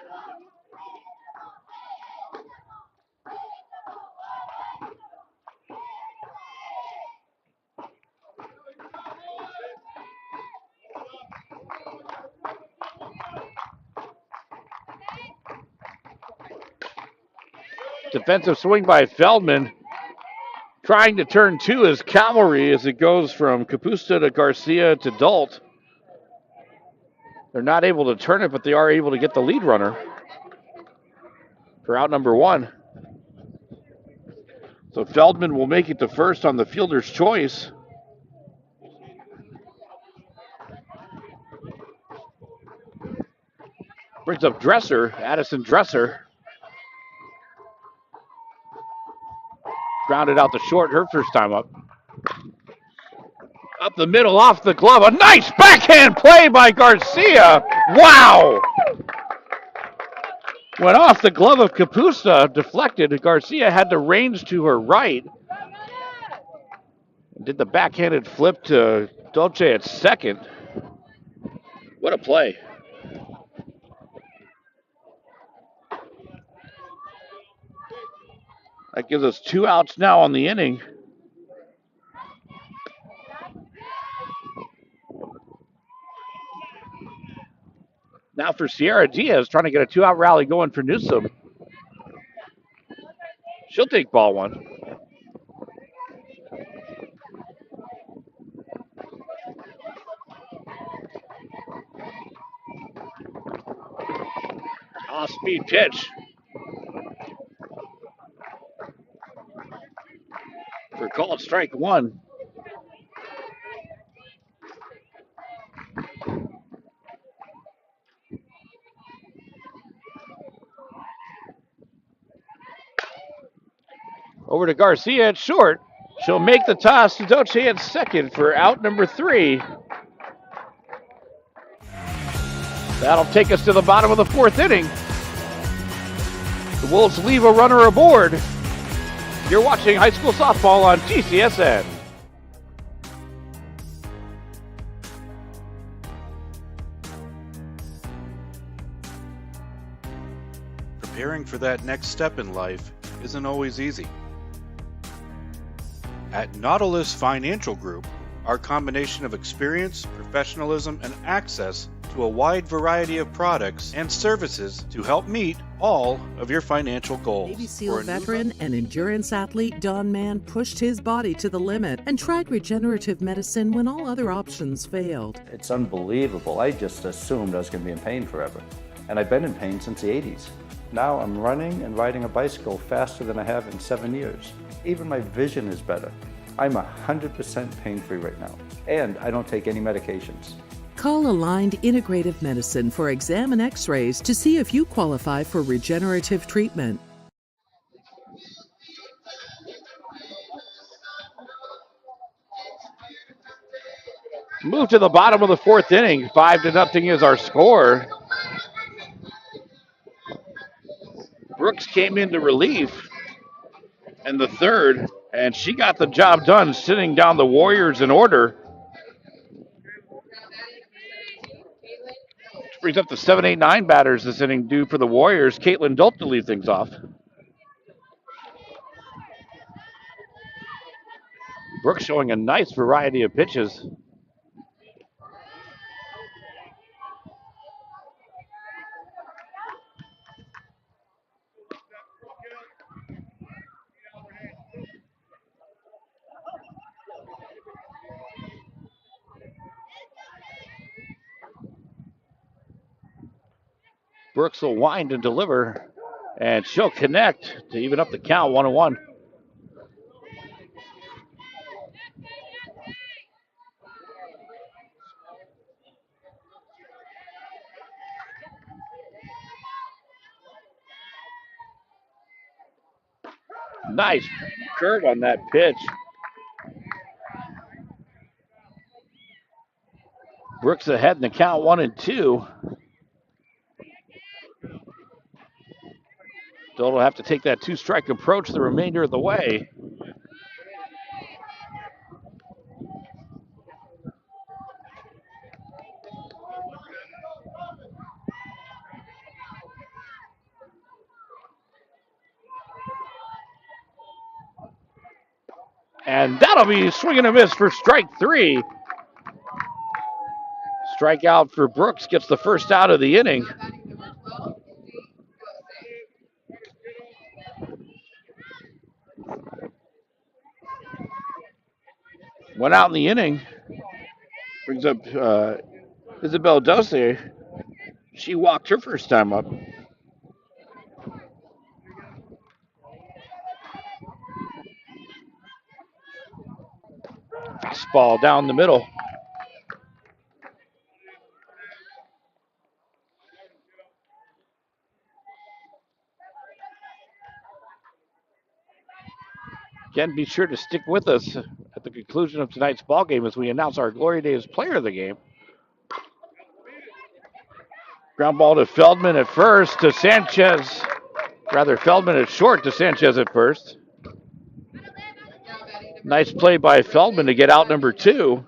Defensive swing by Feldman. Trying to turn two is Calvary as it goes from Capusta to Garcia to Dult. They're not able to turn it, but they are able to get the lead runner for out number one. So Feldman will make it to first on the fielder's choice. Brings up Dresser, Addison Dresser. Grounded out to short her first time up. Up the middle, off the glove. A nice backhand play by Garcia. Wow! Went off the glove of Capusta, deflected. Garcia had to range to her right. Did the backhanded flip to Dolce at second. What a play. That gives us 2 outs now on the inning. Now for Sierra Diaz, trying to get a 2-out rally going for Newsome. She'll take ball one. Off-speed pitch. For called strike one. Over to Garcia at short. She'll make the toss to Dolce at second for out number 3. That'll take us to the bottom of the 4th inning. The Wolves leave a runner aboard. You're watching high school softball on TCSN. Preparing for that next step in life isn't always easy. At Nautilus Financial Group, our combination of experience, professionalism, and access to a wide variety of products and services to help meet all of your financial goals. Navy SEAL veteran and endurance athlete Don Mann pushed his body to the limit and tried regenerative medicine when all other options failed. It's unbelievable. I just assumed I was going to be in pain forever. And I've been in pain since the 80s. Now I'm running and riding a bicycle faster than I have in 7 years. Even my vision is better. I'm 100% pain-free right now. And I don't take any medications. Call Aligned Integrative Medicine for exam and x-rays to see if you qualify for regenerative treatment. Move to the bottom of the 4th inning. 5-0 is our score. Brooks came into relief in the 3rd, and she got the job done sitting down the Warriors in order. Which brings up the 7, 8, 9 batters this inning due for the Warriors. Caitlin Dult to lead things off. Brooks showing a nice variety of pitches. Brooks will wind and deliver, and she'll connect to even up the count, 1-1. Nice curve on that pitch. Brooks ahead in the count, 1-2. Dole will have to take that 2-strike approach the remainder of the way. And that'll be swing and a miss for strike 3. Strikeout for Brooks gets the first out of the inning. Went out in the inning. Brings up Isabel Dose. She walked her first time up. Fastball down the middle. Again, be sure to stick with us at the conclusion of tonight's ball game as we announce our Glory Days player of the game. Ground ball to Feldman at first, to Sanchez. Rather, Feldman at short to Sanchez at first. Nice play by Feldman to get out number 2.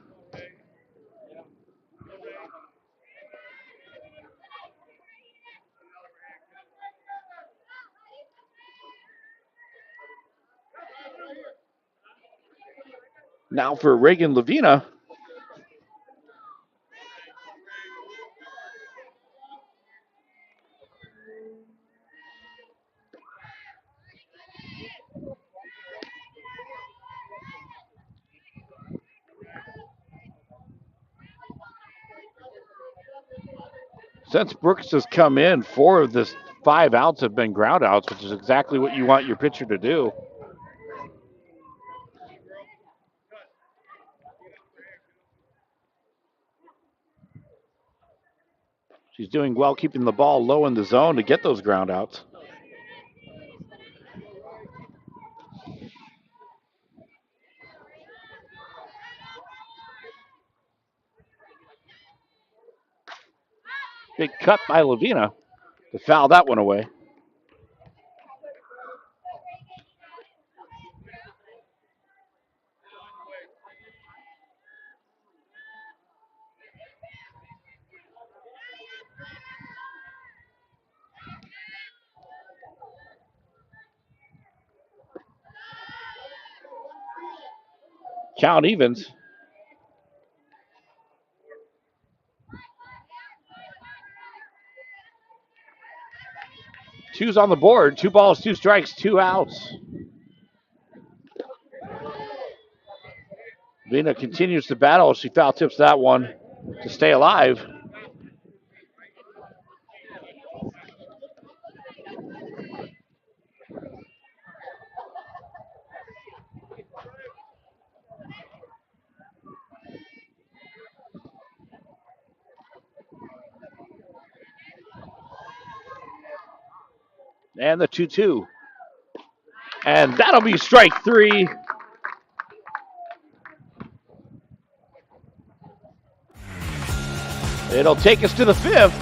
Now for Reagan Lavina. Since Brooks has come in, 4 of the 5 outs have been ground outs, which is exactly what you want your pitcher to do. She's doing well keeping the ball low in the zone to get those ground outs. Big cut by Lavina to foul that one away. Count evens. Two's on the board. 2 balls, 2 strikes, 2 outs. Vina continues to battle. She foul tips that one to stay alive. And the 2-2. And that'll be strike 3. It'll take us to the 5th.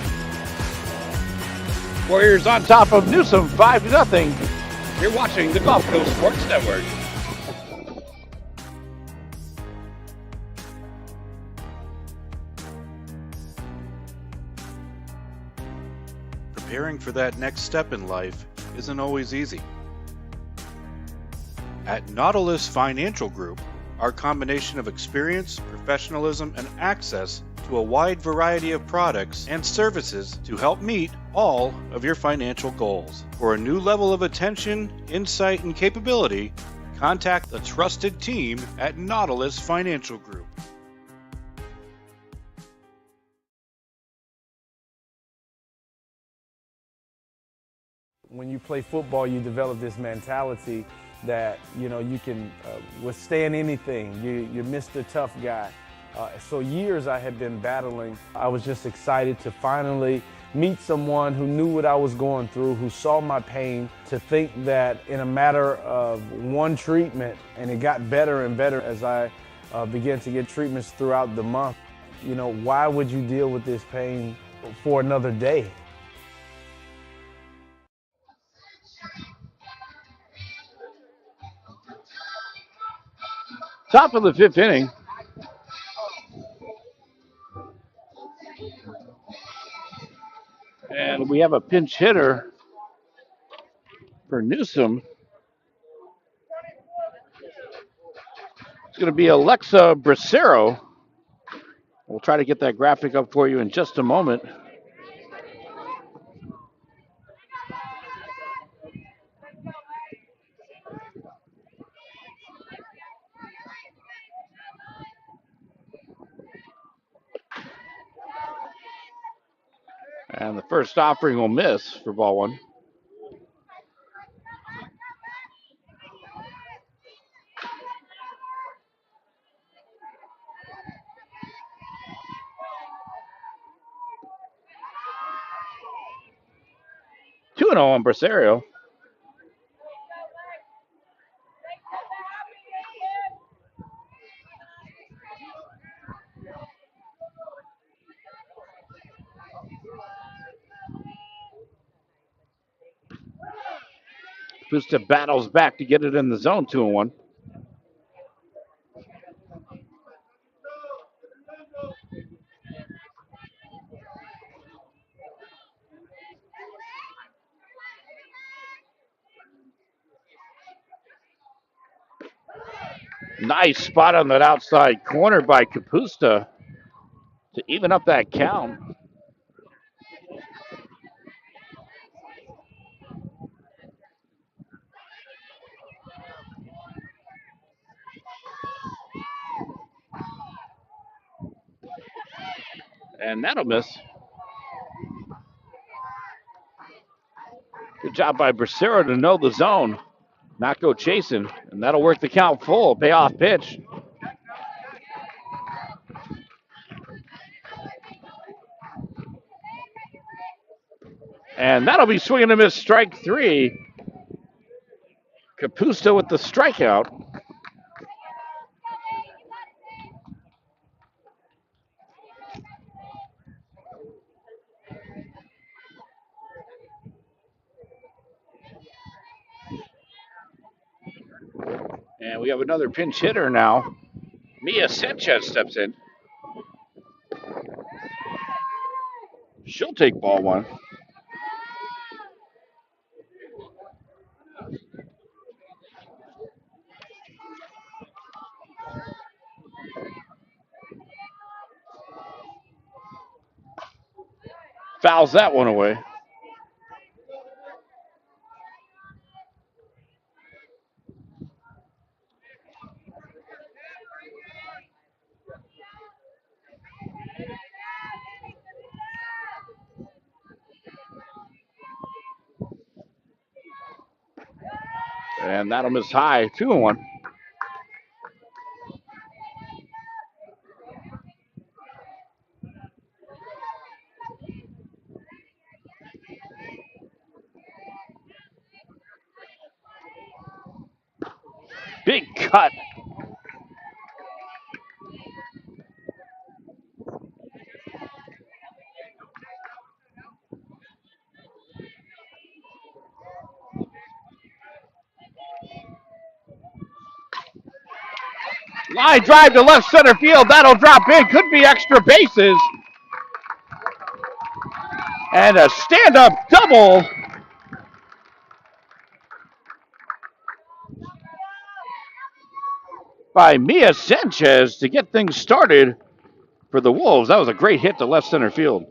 Warriors on top of Newsome, 5-0. You're watching the Gulf Coast Sports Network. Preparing for that next step in life isn't always easy. At Nautilus Financial Group, our combination of experience, professionalism, and access to a wide variety of products and services to help meet all of your financial goals. For a new level of attention, insight, and capability, contact the trusted team at Nautilus Financial Group. When you play football, you develop this mentality that, you can withstand anything. You're Mr. Tough Guy. So years I had been battling. I was just excited to finally meet someone who knew what I was going through, who saw my pain, to think that in a matter of one treatment, and it got better and better as I began to get treatments throughout the month. Why would you deal with this pain for another day? Top of the 5th inning. And we have a pinch hitter for Newsome. It's going to be Alexa Bracero. We'll try to get that graphic up for you in just a moment. And the first offering will miss for ball one. Two and 0 on Bracero. Busta battles back to get it in the zone, 2-1. Nice spot on that outside corner by Kapusta to even up that count. And that'll miss. Good job by Bracero to know the zone, not go chasing, and that'll work the count full. Payoff pitch. And that'll be swinging and miss, strike three. Kapusta with the strikeout. And we have another pinch hitter now. Mia Sanchez steps in. She'll take ball one. Fouls that one away. And that'll miss high, 2-1. Big cut. Line drive to left center field. That'll drop in. Could be extra bases. And a stand-up double by Mia Sanchez to get things started for the Wolves. That was a great hit to left center field.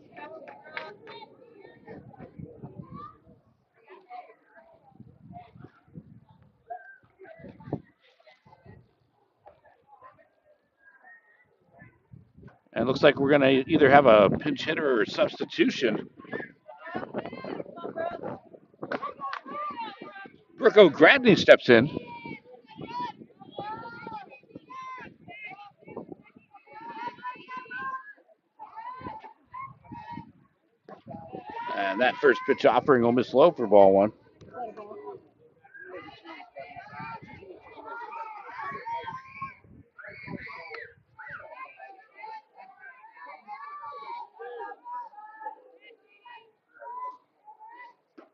And it looks like we're going to either have a pinch hitter or substitution. Brooke O'Gradney steps in. And that first pitch offering will miss low for ball one.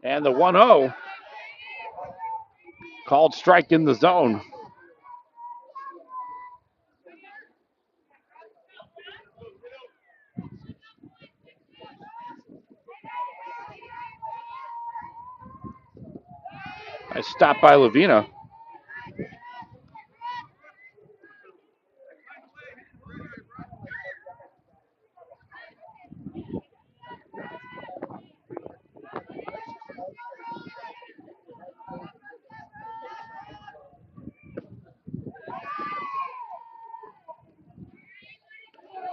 And the 1-0 called strike in the zone. Nice stop by Lavina.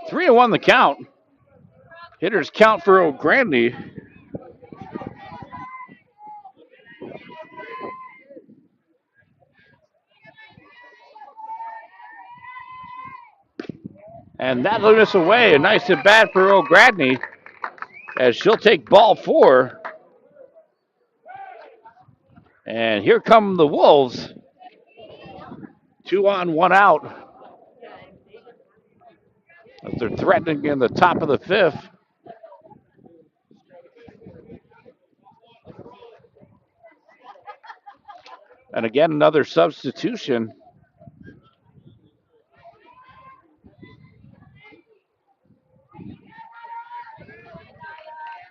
3-1 the count. Hitters count for O'Grady. And that'll miss away. A nice at bat for O'Grady as she'll take ball 4. And here come the Wolves. 2 on, 1 out. As they're threatening in the top of the 5th. And again, another substitution.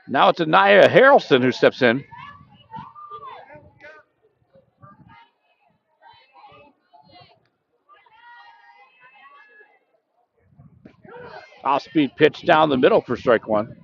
Now it's Anaya Harrelson who steps in. Off-speed pitch down the middle for strike 1.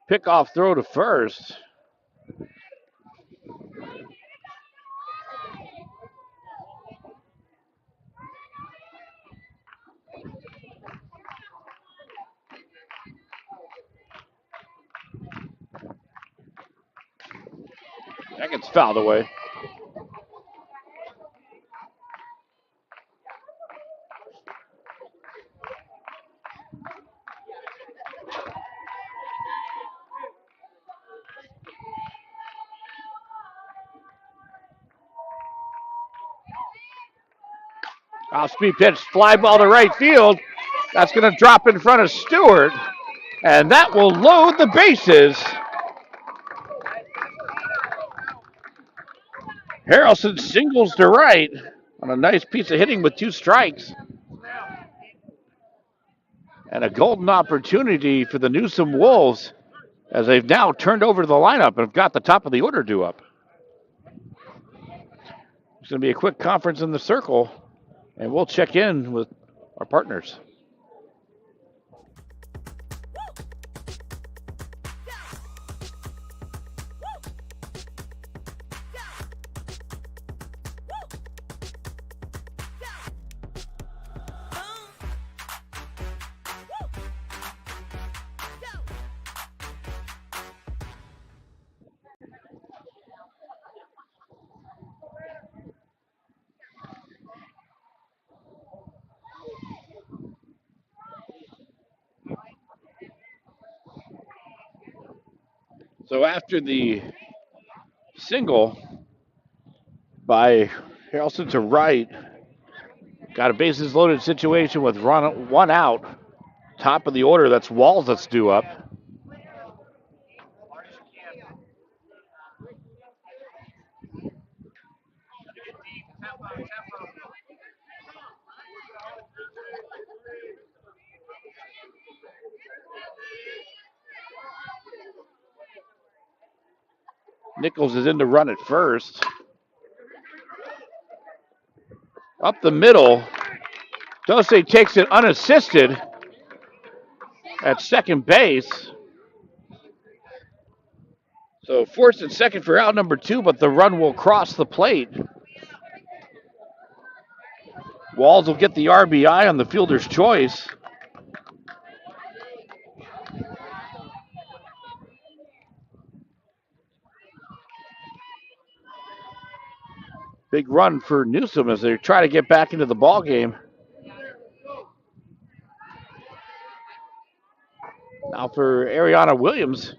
Pickoff throw to first. That gets fouled away. Off-speed pitch, fly ball to right field. That's going to drop in front of Stewart. And that will load the bases. Harrelson singles to right on a nice piece of hitting with 2 strikes. And a golden opportunity for the Newsome Wolves as they've now turned over the lineup and have got the top of the order due up. It's going to be a quick conference in the circle, and we'll check in with our partners. So after the single by Harrelson to right, got a bases loaded situation with 1 out. Top of the order, that's Walls that's due up. Nichols is in to run at first. Up the middle, Dose takes it unassisted at second base. So forced at second for out number 2, but the run will cross the plate. Walls will get the RBI on the fielder's choice. Big run for Newsome as they try to get back into the ball game. Now for Ariana Williams.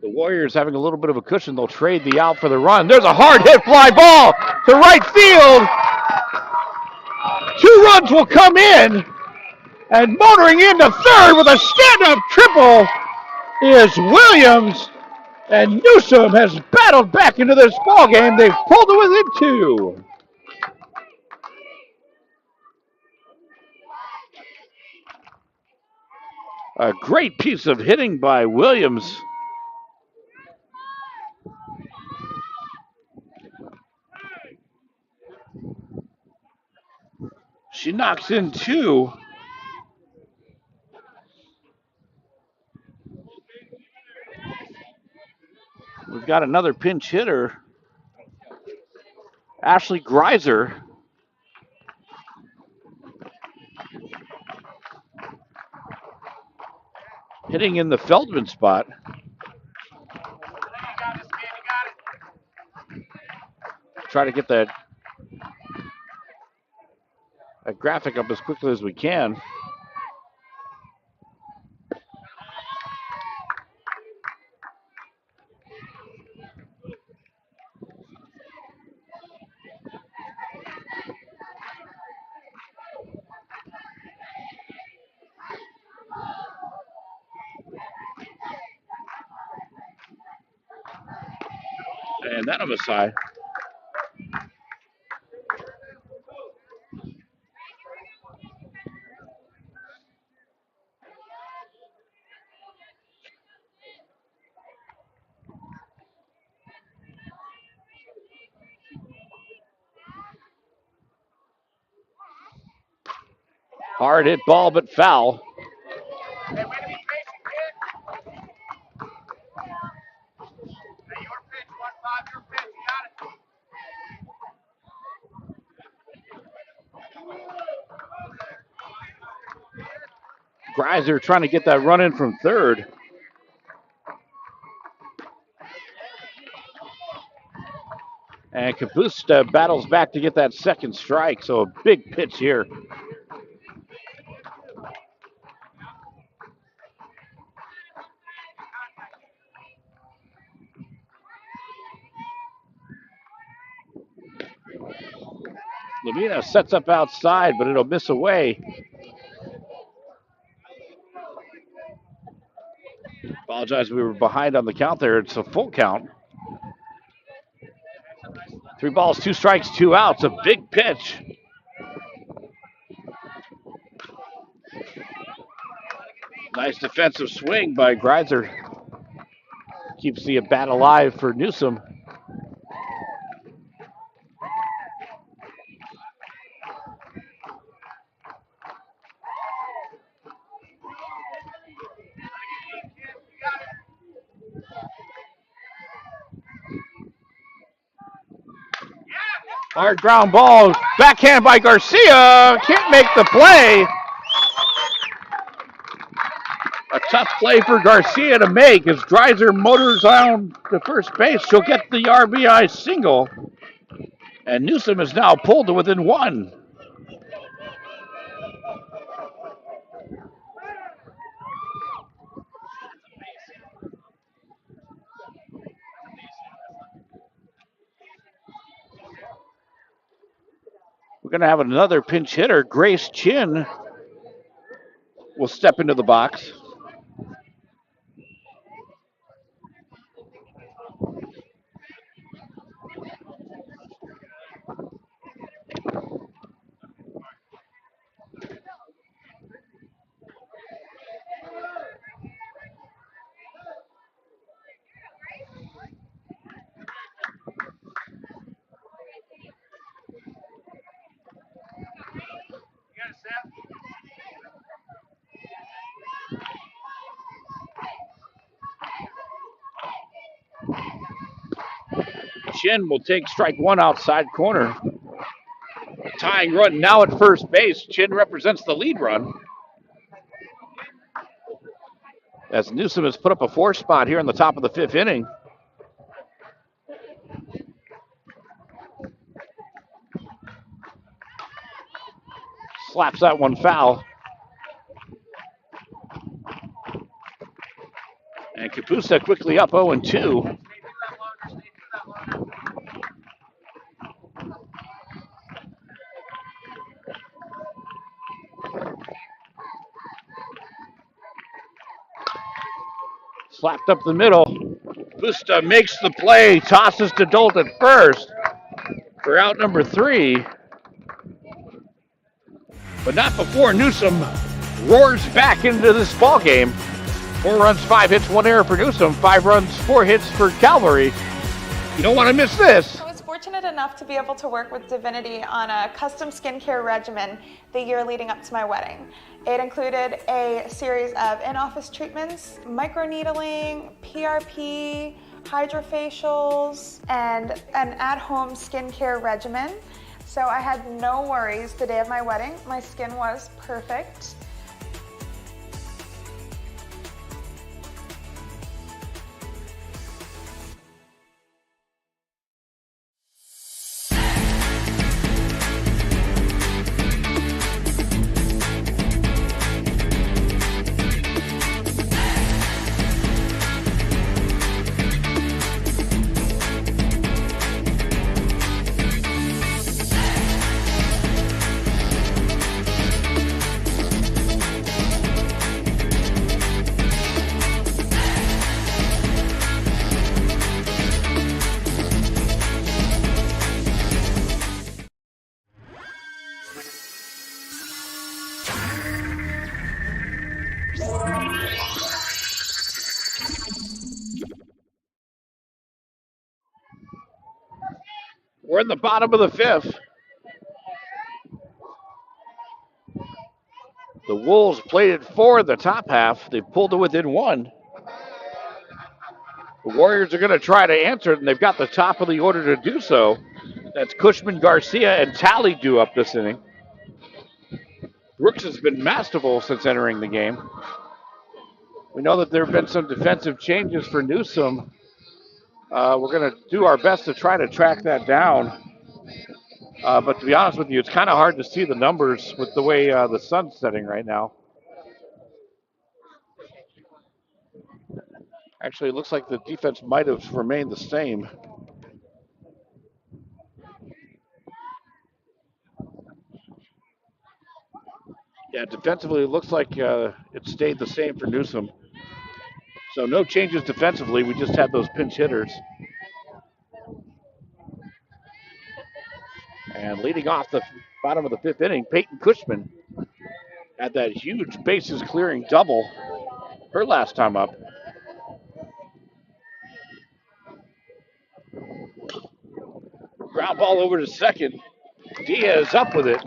The Warriors having a little bit of a cushion. They'll trade the out for the run. There's a hard hit fly ball to right field. 2 runs will come in. And motoring into third with a stand-up triple is Williams. And Newsome has battled back into this ball game. They've pulled it within 2. A great piece of hitting by Williams. She knocks in 2. got another pinch hitter, Ashley Greiser. Hitting in the Feldman spot. Try to get that graphic up as quickly as we can. And that on the side. Hard hit ball, but foul. Greiser trying to get that run in from third. And Kapusta battles back to get that second strike, so a big pitch here. Lamina sets up outside, but it'll miss away. Apologize, we were behind on the count there. It's a full count. 3 balls, 2 strikes, 2 outs. A big pitch. Nice defensive swing by Greiser. Keeps the bat alive for Newsome. Hard ground ball, backhand by Garcia. Can't make the play. A tough play for Garcia to make as Greiser motors on to first base. She'll get the RBI single. And Newsome is now pulled to within 1. We're going to have another pinch hitter. Grace Chin will step into the box. Chin will take strike 1 outside corner. Tying run now at first base. Chin represents the lead run. As Newsome has put up a 4 spot here in the top of the 5th inning. Slaps that one foul. And Kapusta quickly up 0-2. Slapped up the middle. Kapusta makes the play, tosses to Dolt at first for out number 3. But not before Newsome roars back into this ball game. 4 runs, 5 hits, 1 error for Newsome. 5 runs, 4 hits for Calvary. You don't want to miss this. I was fortunate enough to be able to work with Divinity on a custom skincare regimen the year leading up to my wedding. It included a series of in-office treatments, microneedling, PRP, hydrofacials, and an at-home skincare regimen. So I had no worries the day of my wedding. My skin was perfect. We're in the bottom of the fifth. The Wolves played it 4 in the top half. They pulled it within 1. The Warriors are going to try to answer it, and they've got the top of the order to do so. That's Cushman, Garcia, and Talley due up this inning. Brooks has been masterful since entering the game. We know that there have been some defensive changes for Newsome. We're going to do our best to try to track that down. But to be honest with you, it's kind of hard to see the numbers with the way the sun's setting right now. Actually, it looks like the defense might have remained the same. Yeah, defensively, it looks like it stayed the same for Newsome. So no changes defensively. We just had those pinch hitters. And leading off the bottom of the fifth inning, Peyton Cushman had that huge bases clearing double her last time up. Ground ball over to second. Diaz up with it.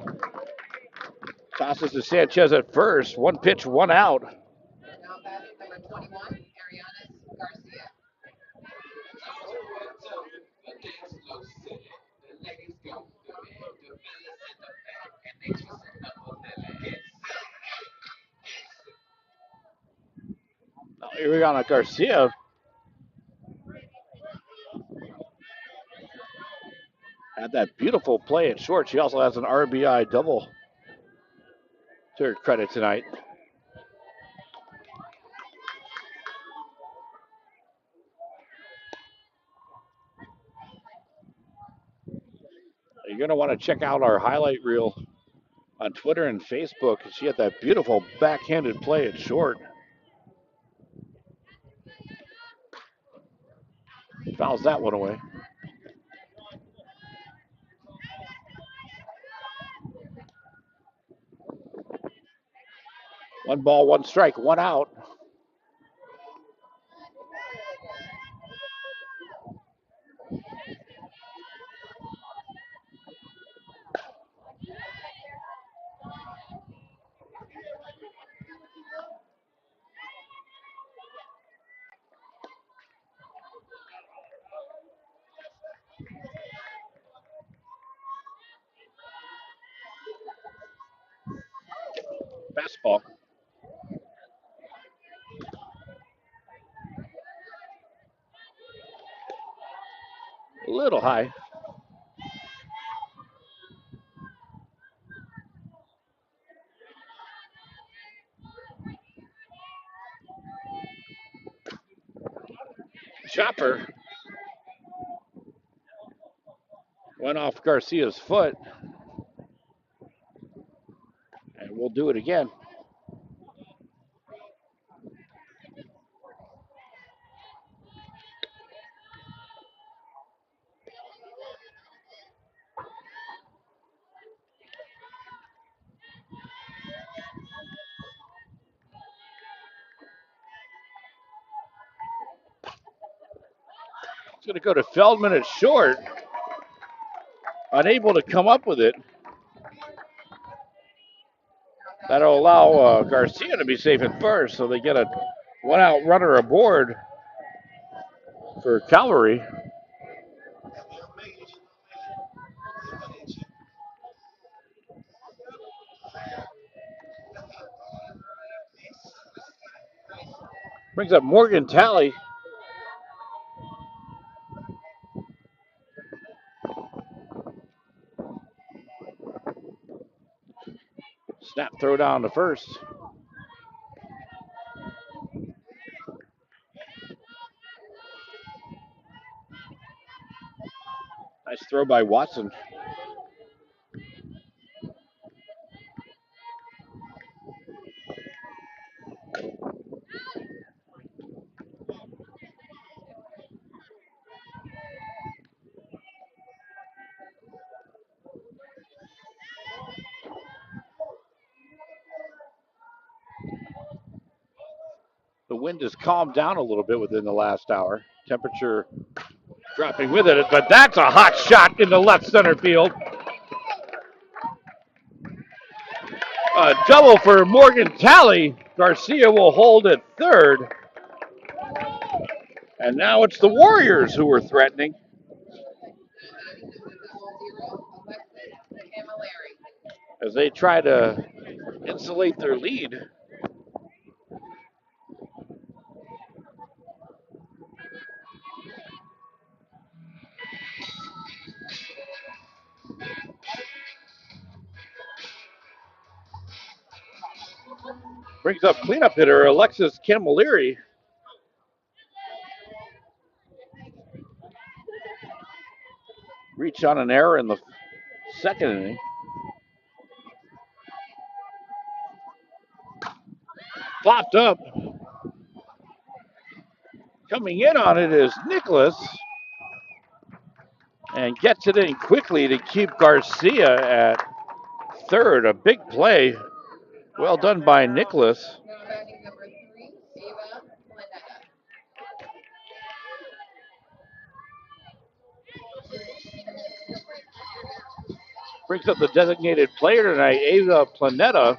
Tosses to Sanchez at first. 1 pitch, 1 out. Now batting number 21, Ariana Garcia. Now, Ariana Garcia had that beautiful play at short. She also has an RBI double to her credit tonight. You're going to want to check out our highlight reel on Twitter and Facebook. She had that beautiful backhanded play at short. Fouls that one away. One ball, 1 strike, 1 out. Fastball. A little high. Chopper went off Garcia's foot. And we'll do it again. It's going to go to Feldman at short. Unable to come up with it. That'll allow Garcia to be safe at first, so they get a 1-out runner aboard. for Calvary. Brings up Morgan Talley. Snap throw down to first. Nice throw by Watson. The wind has calmed down a little bit within the last hour. Temperature dropping with it, but that's a hot shot in the left center field. A double for Morgan Talley. Garcia will hold at third. And now it's the Warriors who are threatening. As they try to insulate their lead. Brings up cleanup hitter Alexis Camilleri. Reach on an error in the second inning. Popped up. Coming in on it is Nicholas. And gets it in quickly to keep Garcia at third. A big play. Well done by Nicholas. Brings up the designated player tonight, Ava Planeta.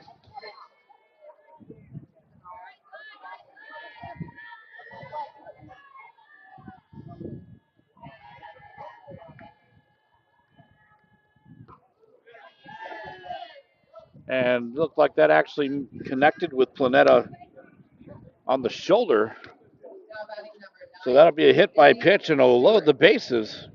And looked like that actually connected with Planeta on the shoulder. So that'll be a hit by pitch and it'll load the bases.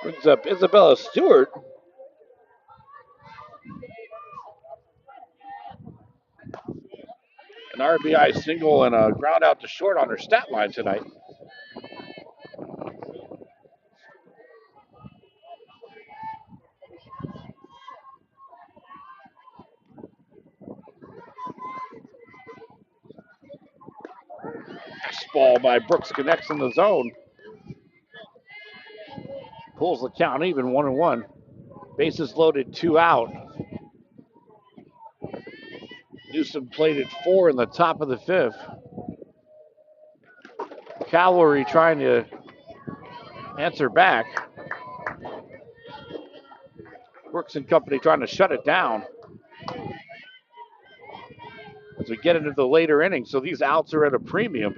Brings up Isabella Stewart. An RBI single and a ground out to short on her stat line tonight. Ball by Brooks connects in the zone. Pulls the count even, 1-1. Bases loaded, 2 out. Newsome played at 4 in the top of the 5th. Calvary trying to answer back. Brooks and company trying to shut it down. As we get into the later innings, so these outs are at a premium.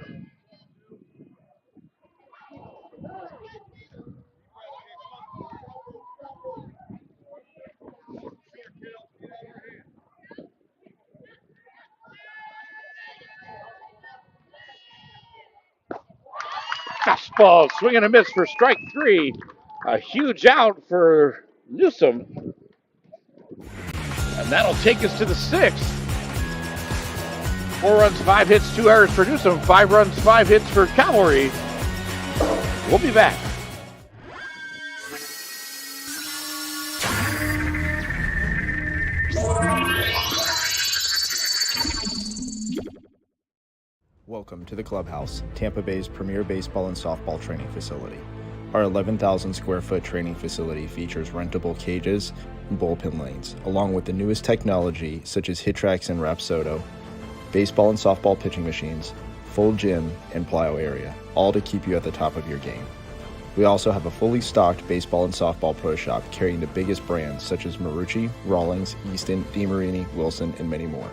Fastball, swing and a miss for strike 3. A huge out for Newsome. And that'll take us to the 6th. 4 runs, 5 hits, 2 errors for Newsome. 5 runs, 5 hits for Calvary. We'll be back. Welcome to the Clubhouse, Tampa Bay's premier baseball and softball training facility. Our 11,000 square foot training facility features rentable cages and bullpen lanes, along with the newest technology such as HitTrax and Rapsodo, baseball and softball pitching machines, full gym, and plyo area, all to keep you at the top of your game. We also have a fully stocked baseball and softball pro shop carrying the biggest brands such as Marucci, Rawlings, Easton, DeMarini, Wilson, and many more.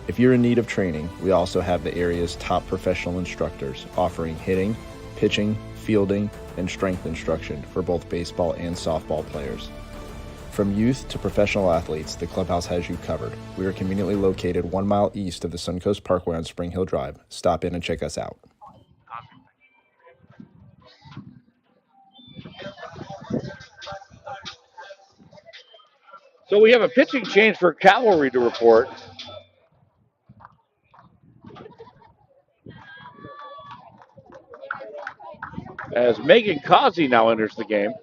If you're in need of training, we also have the area's top professional instructors offering hitting, pitching, fielding, and strength instruction for both baseball and softball players. From youth to professional athletes, the clubhouse has you covered. We are conveniently located 1 mile east of the Suncoast Parkway on Spring Hill Drive. Stop in and check us out. So we have a pitching change for Calvary to report. As Megan Causey now enters the game.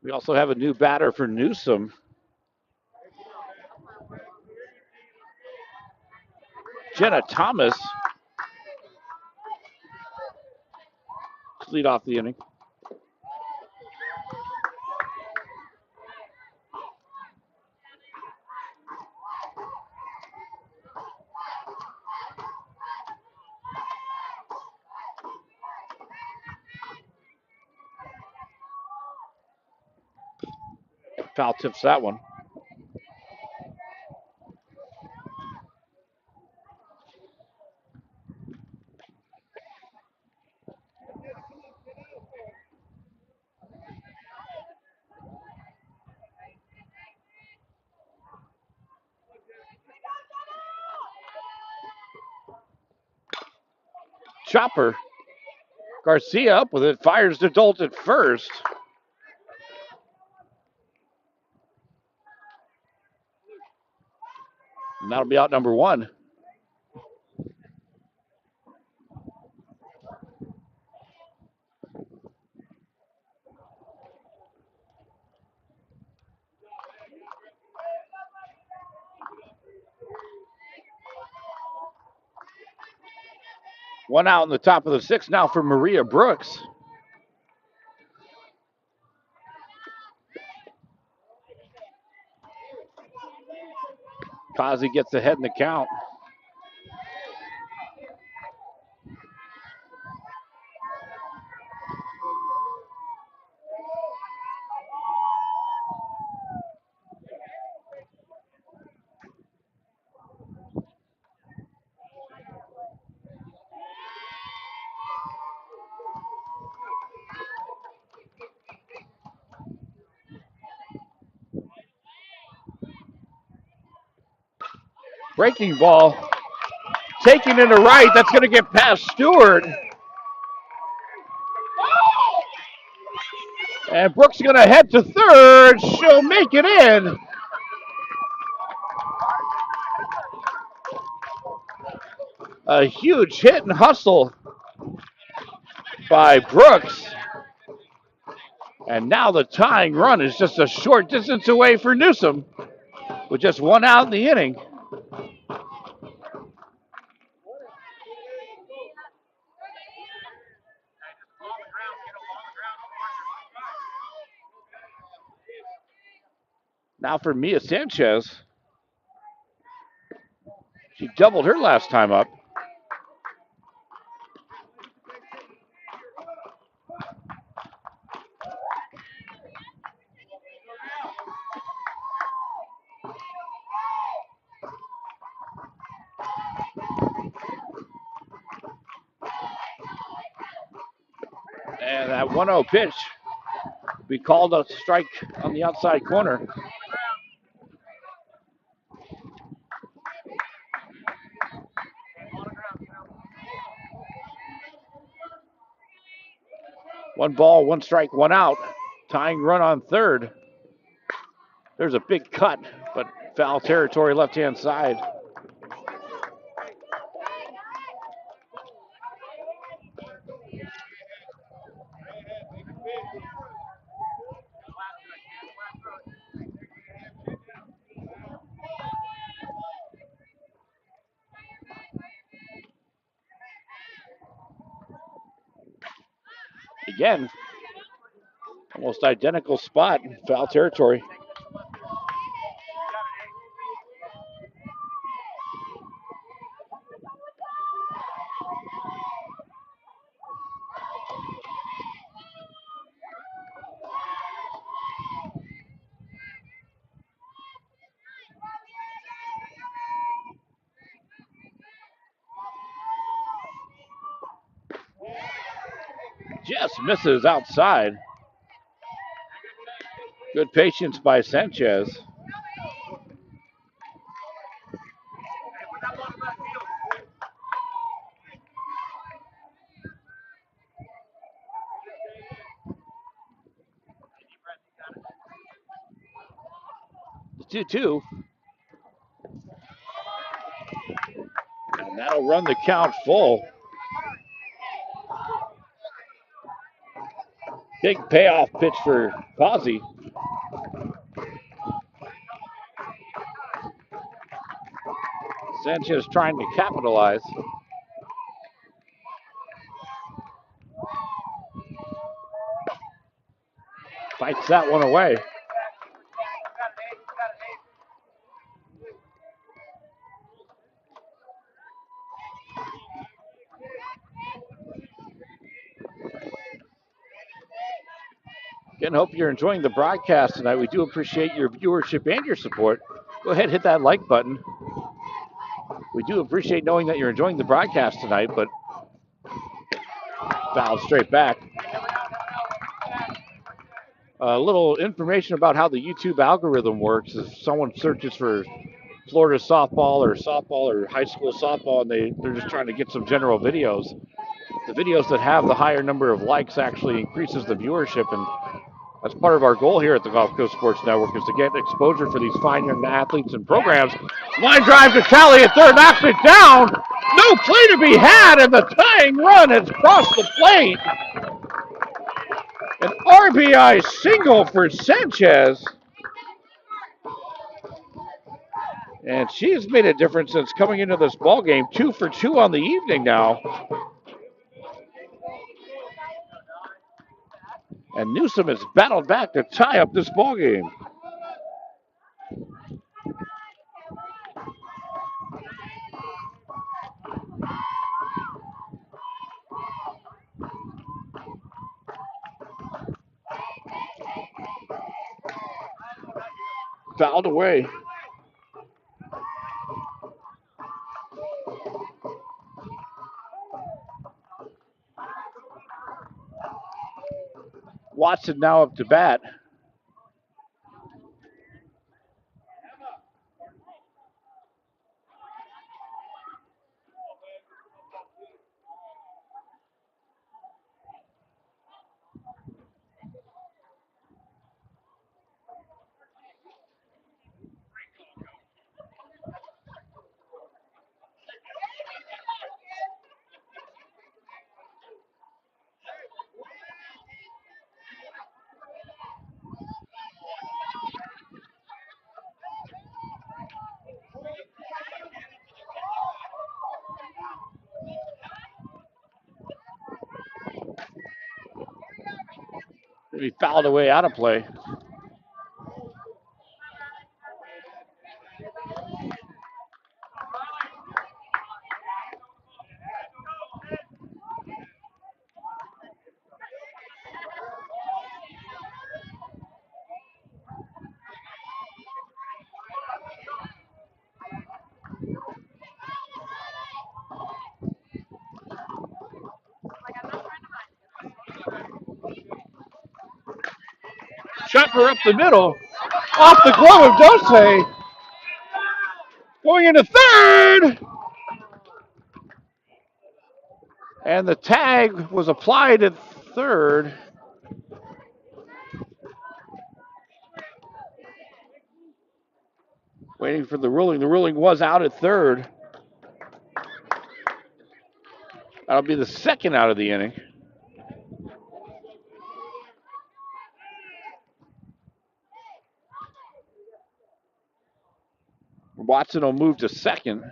We also have a new batter for Newsome. Jenna Thomas to lead off the inning. Foul tips that one. Chopper. Garcia up with it, fires to Dolt at first. And that'll be out number one. One out in the top of the sixth now for Maria Brooks. Causey gets ahead in the count. Breaking ball. Taking it to right. That's going to get past Stewart. And Brooks going to head to third. She'll make it in. A huge hit and hustle by Brooks. And now the tying run is just a short distance away for Newsome with just one out in the inning. Now for Mia Sanchez. She doubled her last time up. And that 1-0 pitch, we called a strike on the outside corner. One ball, one strike, one out. Tying run on third. There's a big cut, but foul territory left-hand side. Again, almost identical spot, foul territory. Just misses outside. Good patience by Sanchez. The 2-2. And that'll run the count full. Big payoff pitch for Causey. Sanchez trying to capitalize. Fights that one away. Again, hope you're enjoying the broadcast tonight. We do appreciate your viewership and your support. Go ahead, hit that like button. We do appreciate knowing that you're enjoying the broadcast tonight, but fouled straight back. A little information about how the YouTube algorithm works. If someone searches for Florida softball or high school softball, and they're just trying to get some general videos, the videos that have the higher number of likes actually increases the viewership, and that's part of our goal here at the Gulf Coast Sports Network, is to get exposure for these fine young athletes and programs. Line drive to Talley at third, knocks it down. No play to be had, and the tying run has crossed the plate. An RBI single for Sanchez. And she has made a difference since coming into this ball game. 2 for 2 on the evening now. And Newsome has battled back to tie up this ball game. Fouled away. Watson now up to bat. He fouled away out of play. Chopper up the middle. Off the glove of Dose. Going into third. And the tag was applied at third. Waiting for the ruling. The ruling was out at third. That'll be the second out of the inning. Watson will move to second.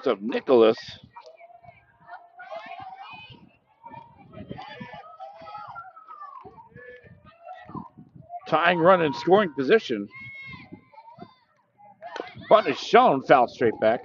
brings up Nicholas. Tying run in scoring position. Punt is shown, foul straight back.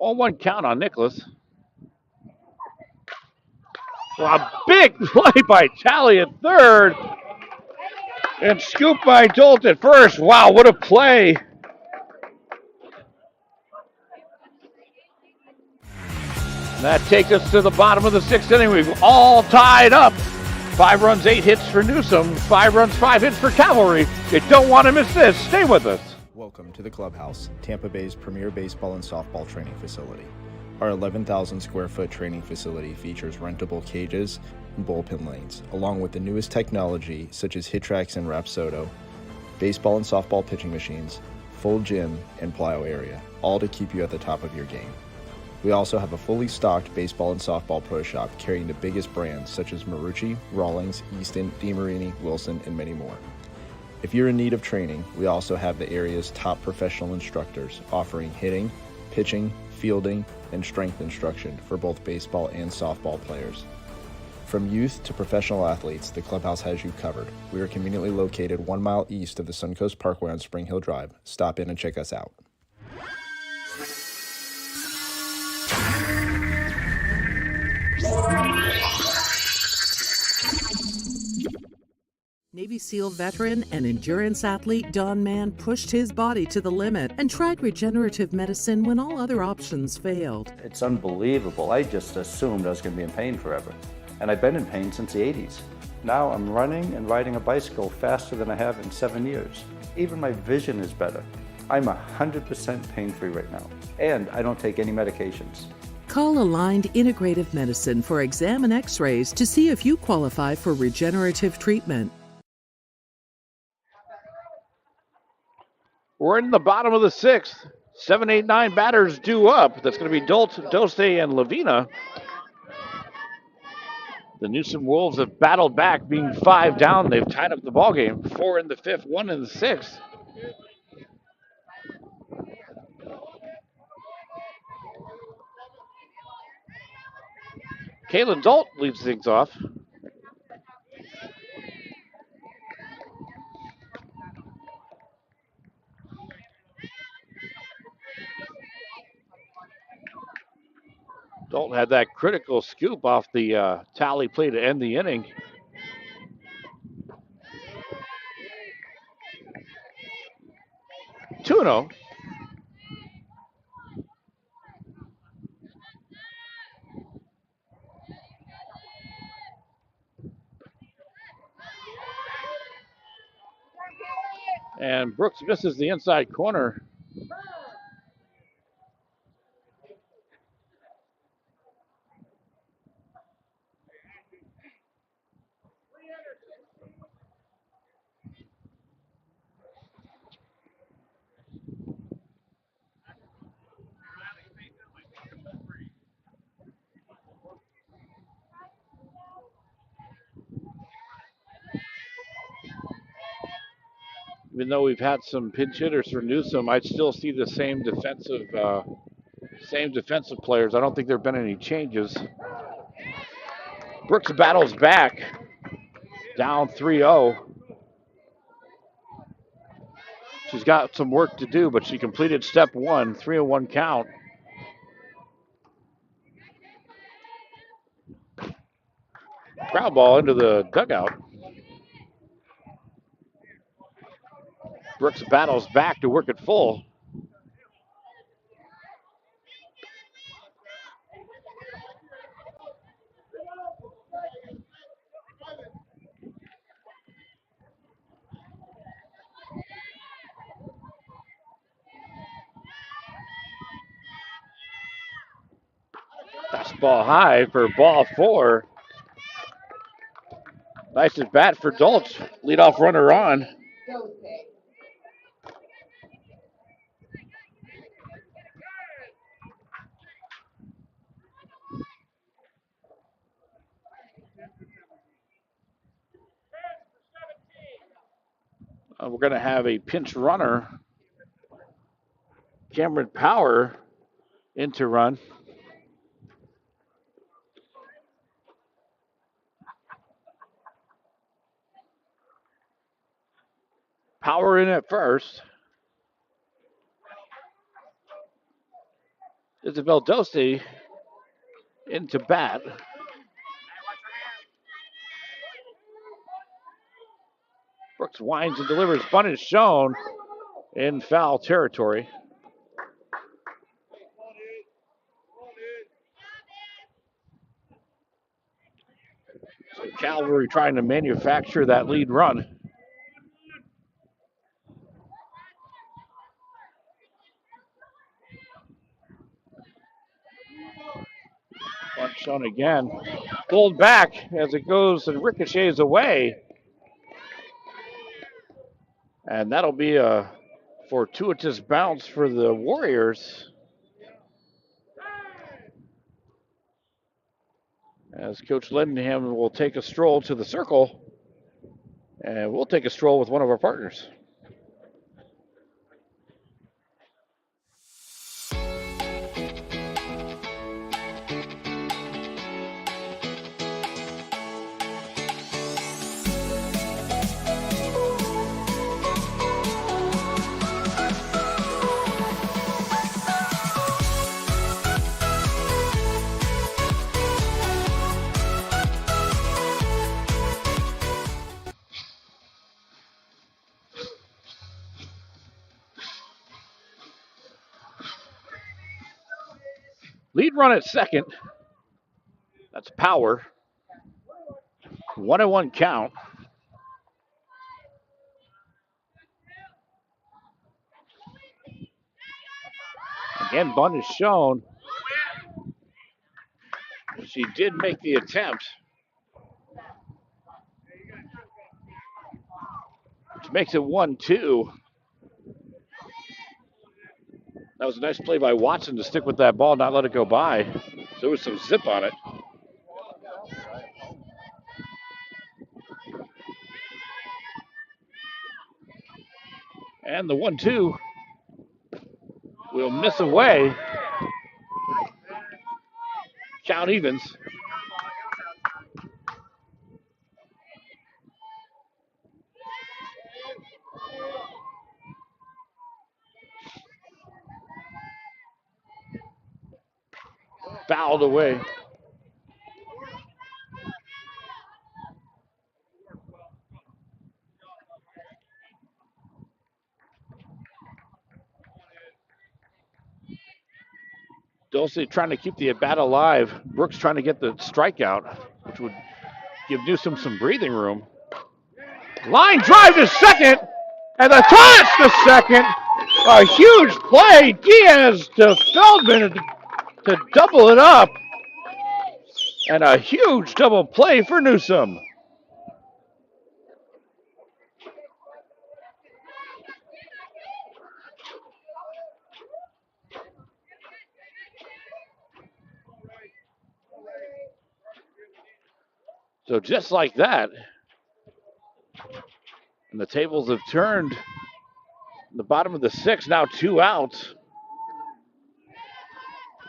On one count on Nicholas. Well, a big play by Talley at third. And scoop by Dolt at first. Wow, what a play. That takes us to the bottom of the sixth inning. We've all tied up. 5 runs, 8 hits for Newsome. 5 runs, 5 hits for Calvary. You don't want to miss this. Stay with us. Welcome to the Clubhouse, Tampa Bay's premier baseball and softball training facility. Our 11,000 square foot training facility features rentable cages and bullpen lanes, along with the newest technology such as HitTrax and Rapsodo, baseball and softball pitching machines, full gym, and plyo area, all to keep you at the top of your game. We also have a fully stocked baseball and softball pro shop carrying the biggest brands such as Marucci, Rawlings, Easton, DeMarini, Wilson, and many more. If you're in need of training, we also have the area's top professional instructors offering hitting, pitching, fielding, and strength instruction for both baseball and softball players. From youth to professional athletes, the Clubhouse has you covered. We are conveniently located 1 mile east of the Suncoast Parkway on Spring Hill Drive. Stop in and check us out. Navy SEAL veteran and endurance athlete Don Mann pushed his body to the limit and tried regenerative medicine when all other options failed. It's unbelievable. I just assumed I was going to be in pain forever. And I've been in pain since the 80s. Now I'm running and riding a bicycle faster than I have in 7 years. Even my vision is better. I'm 100% pain-free right now. And I don't take any medications. Call Aligned Integrative Medicine for exam and x-rays to see if you qualify for regenerative treatment. We're in the bottom of the sixth. 7, 8, 9 batters due up. That's going to be Dolt, Doste, and Lavina. The Newsome Wolves have battled back, being 5 down. They've tied up the ballgame. 4 in the fifth, 1 in the sixth. Kalen Dolt leads things off. Dolt had that critical scoop off the Talley play to end the inning. Tuno. And Brooks misses the inside corner. Even though we've had some pinch hitters for Newsome, I'd still see the same defensive players. I don't think there have been any changes. Brooks battles back, down 3-0. She's got some work to do, but she completed step 1, 3-1 count. Ground ball into the dugout. Brooks battles back to work it full. That's ball high for ball 4. Nice at bat for Dolch. Leadoff runner on. We're going to have a pinch runner. Cameron Power in to run. Power in at first. Isabel Doste into bat. Brooks winds and delivers. Bunt is shown in foul territory. So Calvary trying to manufacture that lead run. Bunt shown again. Pulled back as it goes and ricochets away. And that'll be a fortuitous bounce for the Warriors. As Coach Lindenham will take a stroll to the circle. And we'll take a stroll with one of our partners. Lead run at second. That's Power. 1-1 count. Again, bunt is shown. She did make the attempt, which makes it 1-2. That was a nice play by Watson to stick with that ball, not let it go by. So there was some zip on it. And the 1-2 will miss away. Count evens. Fouled away. Dulce trying to keep the at-bat alive. Brooks trying to get the strikeout, which would give Newsome some breathing room. Line drive to second, and the toss to second. A huge play. Diaz to Feldman to double it up. And a huge double play for Newsome. So just like that, and the tables have turned. In the bottom of the sixth, now 2 outs.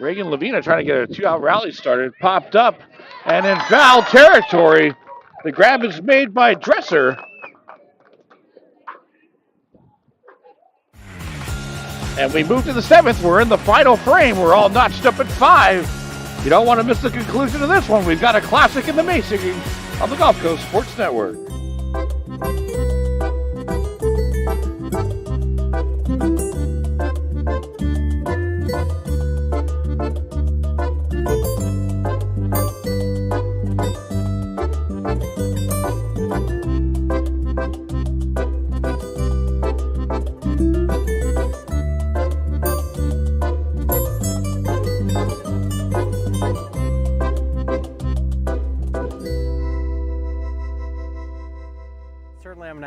Reagan Lavina trying to get a 2-out rally started, popped up, and in foul territory. The grab is made by Dresser. And we move to the 7th. We're in the final frame. We're all notched up at 5. You don't want to miss the conclusion of this one. We've got a classic in the making on the Gulf Coast Sports Network.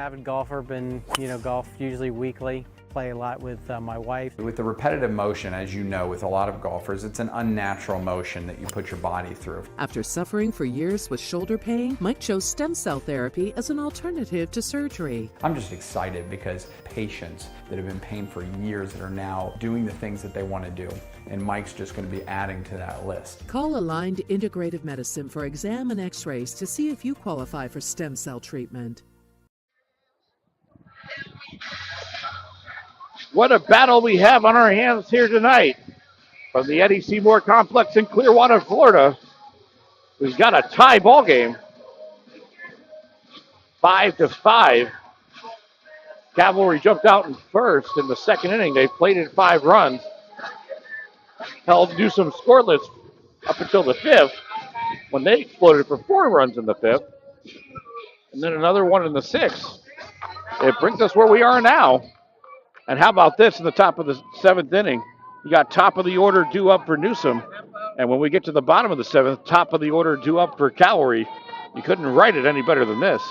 avid golfer, been, golf usually weekly, play a lot with my wife. With the repetitive motion, as you know, with a lot of golfers, it's an unnatural motion that you put your body through. After suffering for years with shoulder pain, Mike chose stem cell therapy as an alternative to surgery. I'm just excited because patients that have been paying for years that are now doing the things that they want to do, and Mike's just going to be adding to that list. Call Aligned Integrative Medicine for exam and x-rays to see if you qualify for stem cell treatment. What a battle we have on our hands here tonight. From the Eddie Seymour Complex in Clearwater, Florida, we've got a tie ball game. 5-5. Calvary jumped out in first in the second inning. They played in 5 runs. Held Newsome scoreless up until the 5th, when they exploded for 4 runs in the 5th. And then another one in the 6th. It brings us where we are now. And how about this in the top of the 7th inning? You got top of the order due up for Newsome. And when we get to the bottom of the 7th, top of the order due up for Calvary. You couldn't write it any better than this.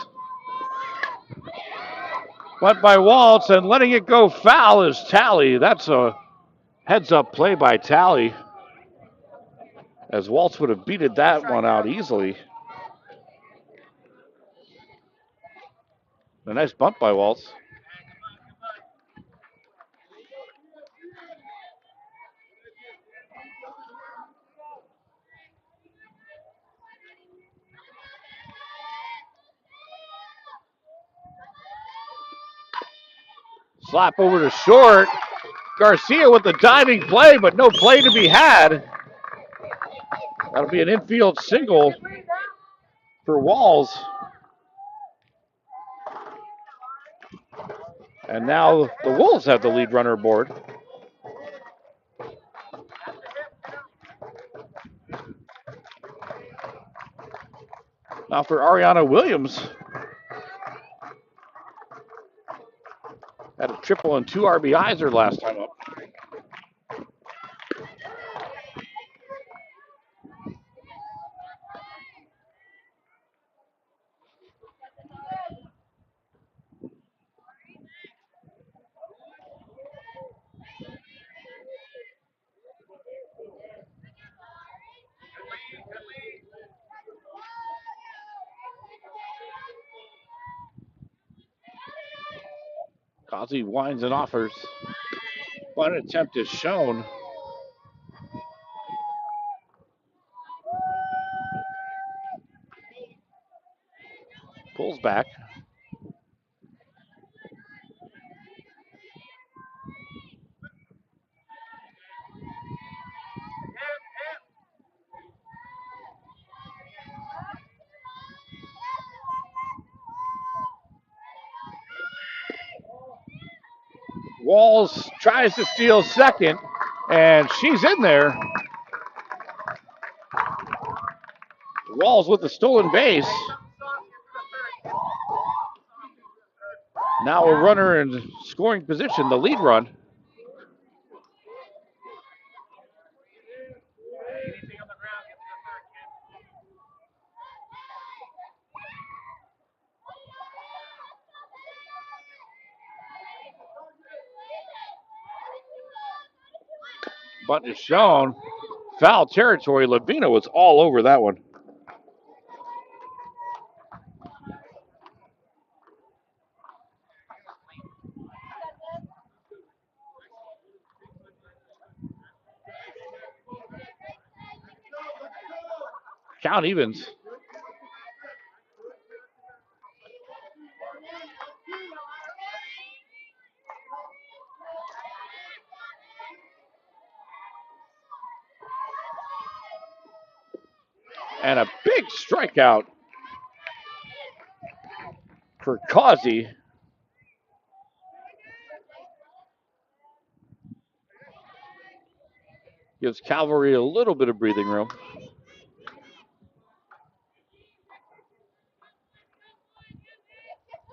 Went by Waltz, and letting it go foul is Talley. That's a heads-up play by Talley, as Waltz would have beated that one out easily. A nice bunt by Waltz. Slap over to short. Garcia with the diving play, but no play to be had. That'll be an infield single for Walls. And now the Wolves have the lead runner aboard. Now for Ariana Williams. Had a triple and 2 RBIs her last time up. Kazi winds and offers. One attempt is shown. Pulls back. Walls tries to steal second, and she's in there. Walls with the stolen base. Now a runner in scoring position, the lead run. Bunt is shown. Foul territory. Lavina was all over that one. Count evens. And a big strikeout for Causey. Gives Calvary a little bit of breathing room.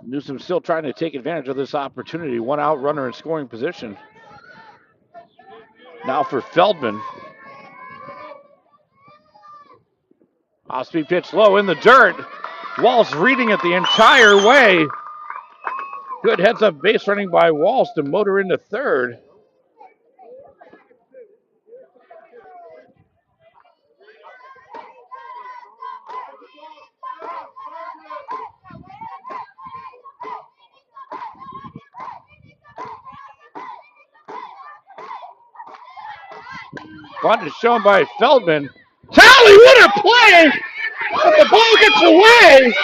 Newsome still trying to take advantage of this opportunity. One out runner in scoring position. Now for Feldman. Off-speed pitch low in the dirt. Walls reading it the entire way. Good heads-up base running by Walls to motor into third. Bunt is shown by Feldman. Talley, what a play! But the ball gets away.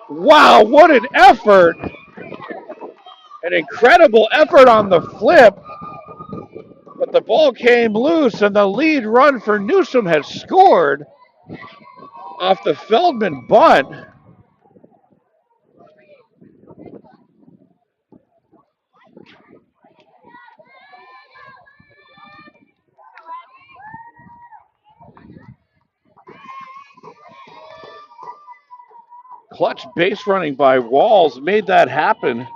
Wow, what an effort. An incredible effort on the flip. But the ball came loose, and the lead run for Newsome has scored off the Feldman bunt. Clutch base running by Walls made that happen.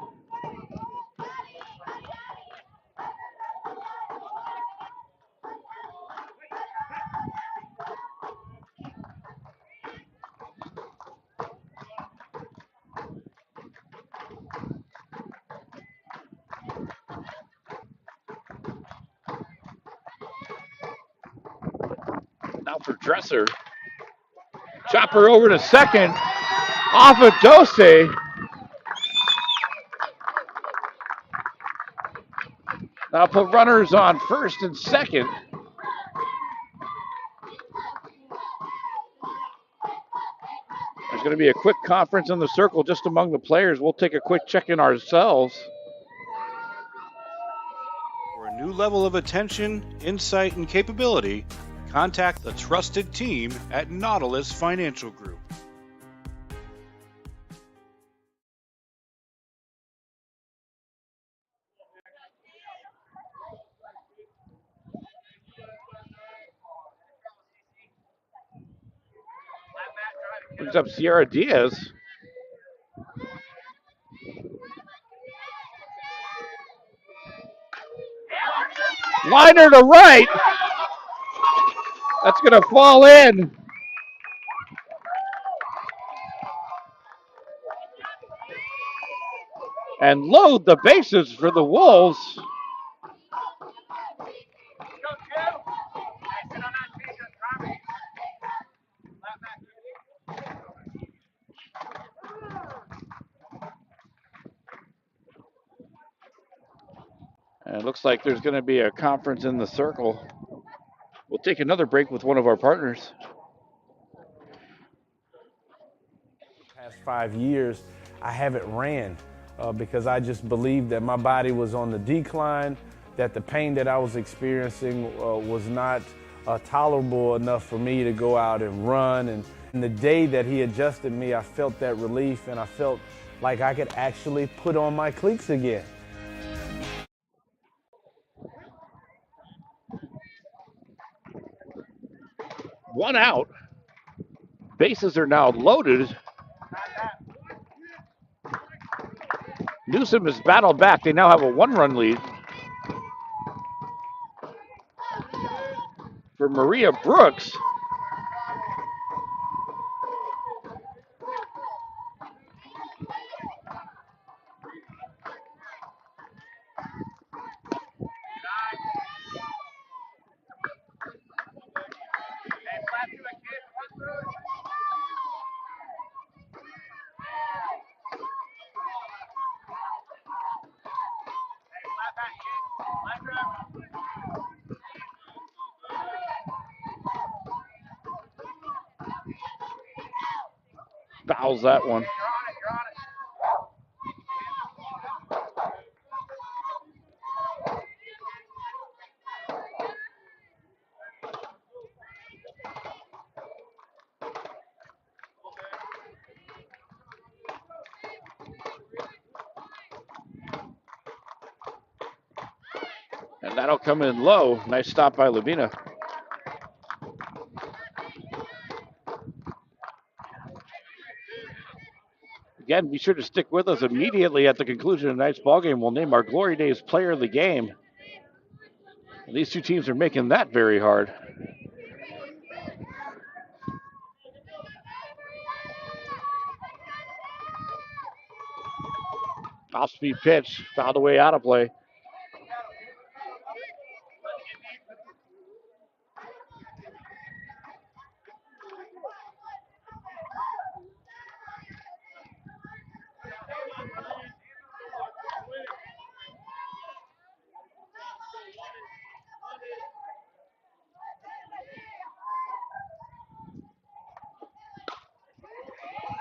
Now for Dresser. Chopper over to second. Off of Dose. Now put runners on first and second. There's going to be a quick conference in the circle just among the players. We'll take a quick check-in ourselves. For a new level of attention, insight, and capability, contact the trusted team at Nautilus Financial Group. Brings up Sierra Diaz. Liner to right. That's going to fall in. And load the bases for the Wolves. And it looks like there's going to be a conference in the circle. We'll take another break with one of our partners. Past 5 years, I haven't ran because I just believed that my body was on the decline, that the pain that I was experiencing was not tolerable enough for me to go out and run. And the day that he adjusted me, I felt that relief, and I felt like I could actually put on my cleats again. One out. Bases are now loaded. Newsome has battled back. They now have a one-run lead. For Maria Brooks. Fouls that one. And that'll come in low. Nice stop by Lavina. Again, be sure to stick with us immediately at the conclusion of tonight's ballgame. We'll name our Glory Days player of the game. And these two teams are making that very hard. Off-speed pitch, fouled away out of play.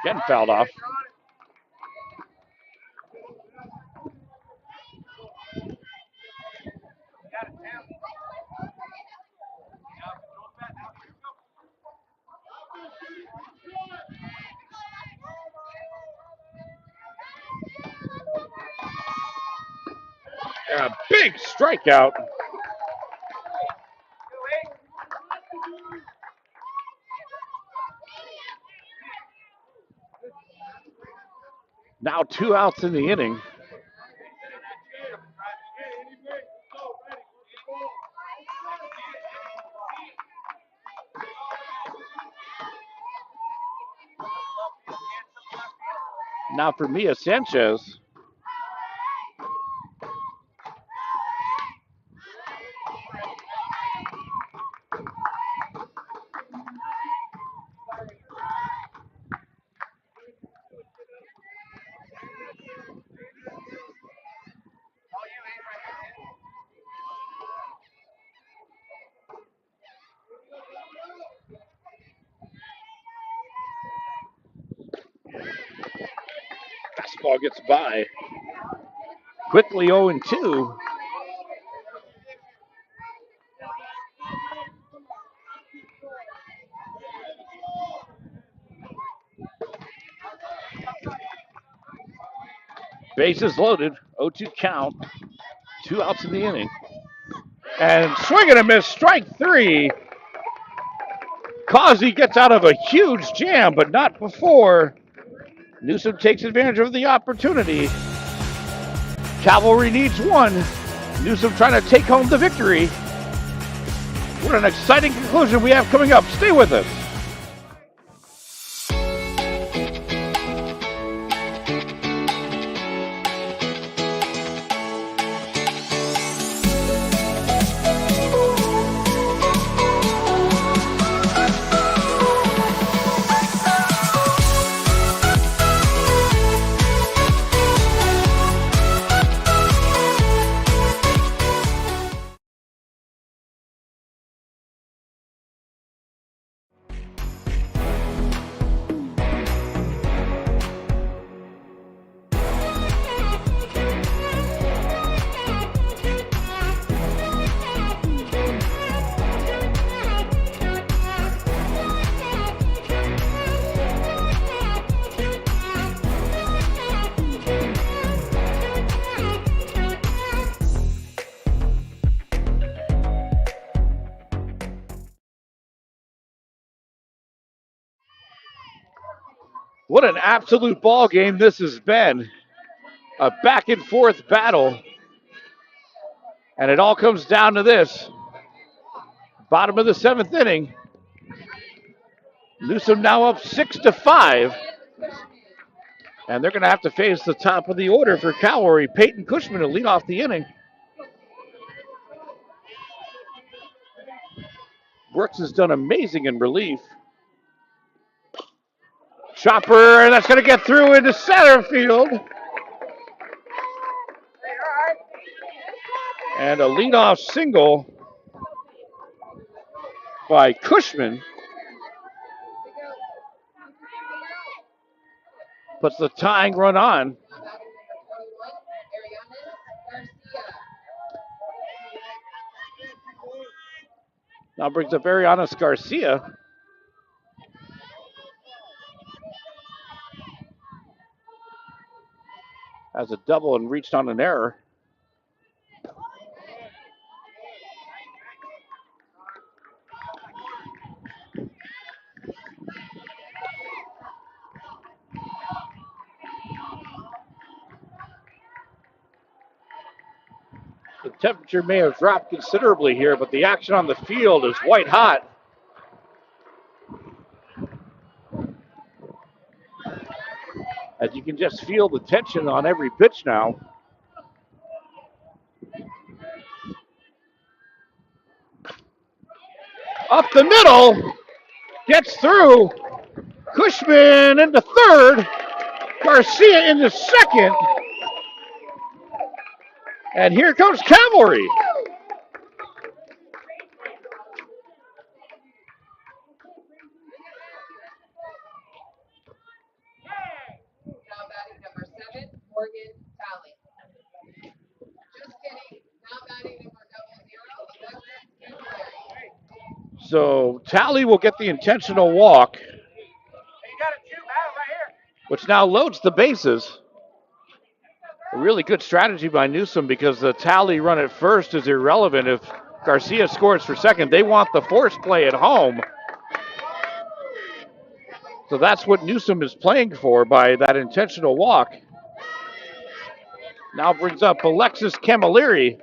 Getting fouled off. And a big strikeout. Now 2 outs in the inning. Now for Mia Sanchez. Fastball gets by. Quickly 0-2. Bases loaded. 0-2 count. 2 outs in the inning. And swing and a miss. Strike 3. Causey gets out of a huge jam, but not before Newsome takes advantage of the opportunity. Calvary needs 1. Newsome trying to take home the victory. What an exciting conclusion we have coming up. Stay with us. What an absolute ball game this has been. A back and forth battle. And it all comes down to this. Bottom of the 7th inning. Newsome now up 6-5. And they're going to have to face the top of the order for Calvary. Peyton Cushman to lead off the inning. Brooks has done amazing in relief. Chopper, and that's going to get through into center field. And a leadoff single by Cushman puts the tying run on. Now brings up Arianes Garcia. Has a double and reached on an error. The temperature may have dropped considerably here, but the action on the field is white hot. As you can just feel the tension on every pitch now. Up the middle, gets through. Cushman into third, Garcia into second. And here comes Calvary. Now batting number 7, Morgan Talley. Just kidding. Now batting number 00, Alexis Camilleri. So Talley will get the intentional walk, which now loads the bases. A really good strategy by Newsome because the Talley run at first is irrelevant if Garcia scores for second. They want the force play at home. So that's what Newsome is playing for by that intentional walk. Now brings up Alexis Camilleri.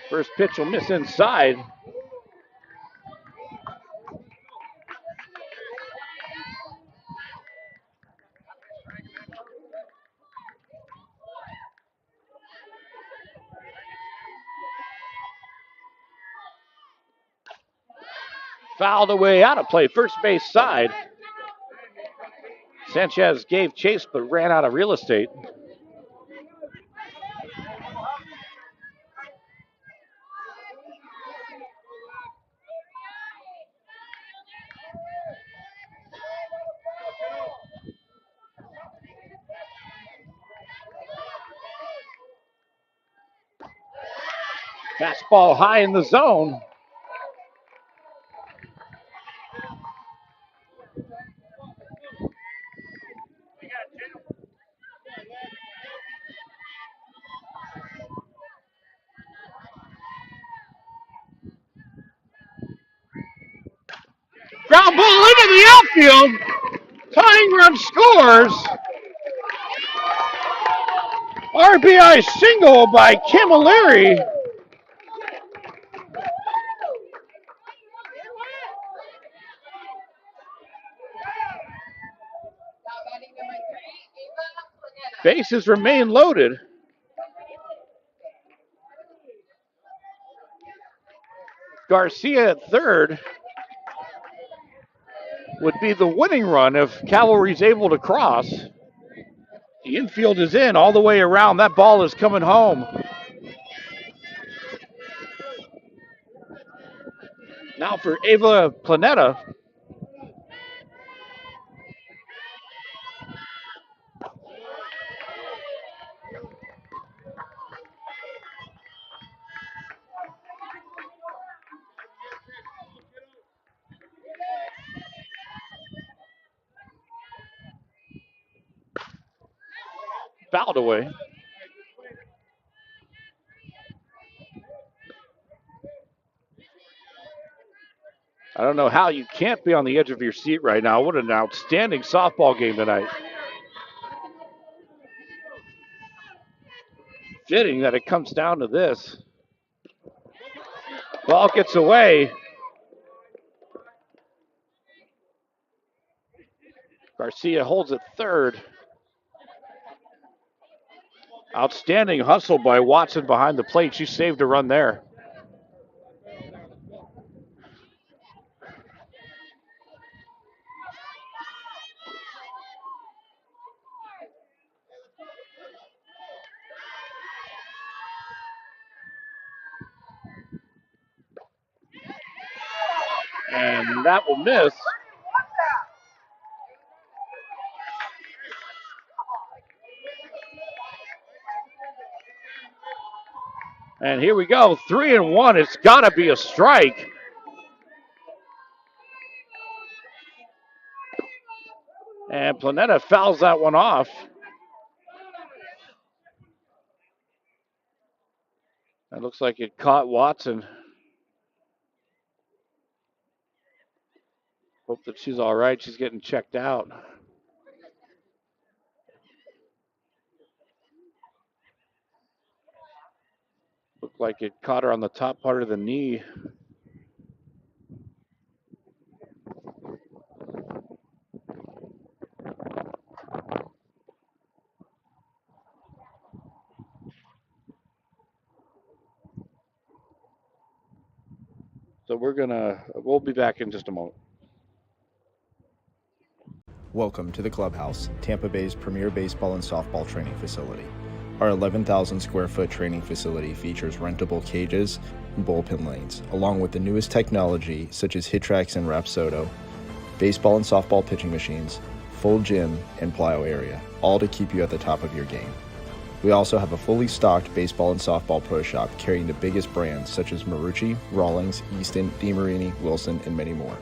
First pitch will miss inside. Fouled away out of play, first base side. Sanchez gave chase but ran out of real estate. Fastball high in the zone. Ground ball into the outfield. Tying run scores. RBI single by Camilleri. Bases remain loaded. Garcia at third would be the winning run if Cavalry's able to cross. The infield is in all the way around. That ball is coming home. Now for Ava Planeta. Fouled away. I don't know how you can't be on the edge of your seat right now. What an outstanding softball game tonight. Fitting that it comes down to this. Ball gets away. Garcia holds it third. Outstanding hustle by Watson behind the plate. She saved a run there. And that will miss. And here we go, 3-1. It's got to be a strike. And Planeta fouls that one off. That looks like it caught Watson. Hope that she's all right. She's getting checked out. Looked like it caught her on the top part of the knee. So we'll be back in just a moment. Welcome to the Clubhouse, Tampa Bay's premier baseball and softball training facility. Our 11,000 square foot training facility features rentable cages and bullpen lanes, along with the newest technology such as HitTrax and Rapsodo, baseball and softball pitching machines, full gym, and plyo area, all to keep you at the top of your game. We also have a fully stocked baseball and softball pro shop carrying the biggest brands such as Marucci, Rawlings, Easton, DeMarini, Wilson, and many more.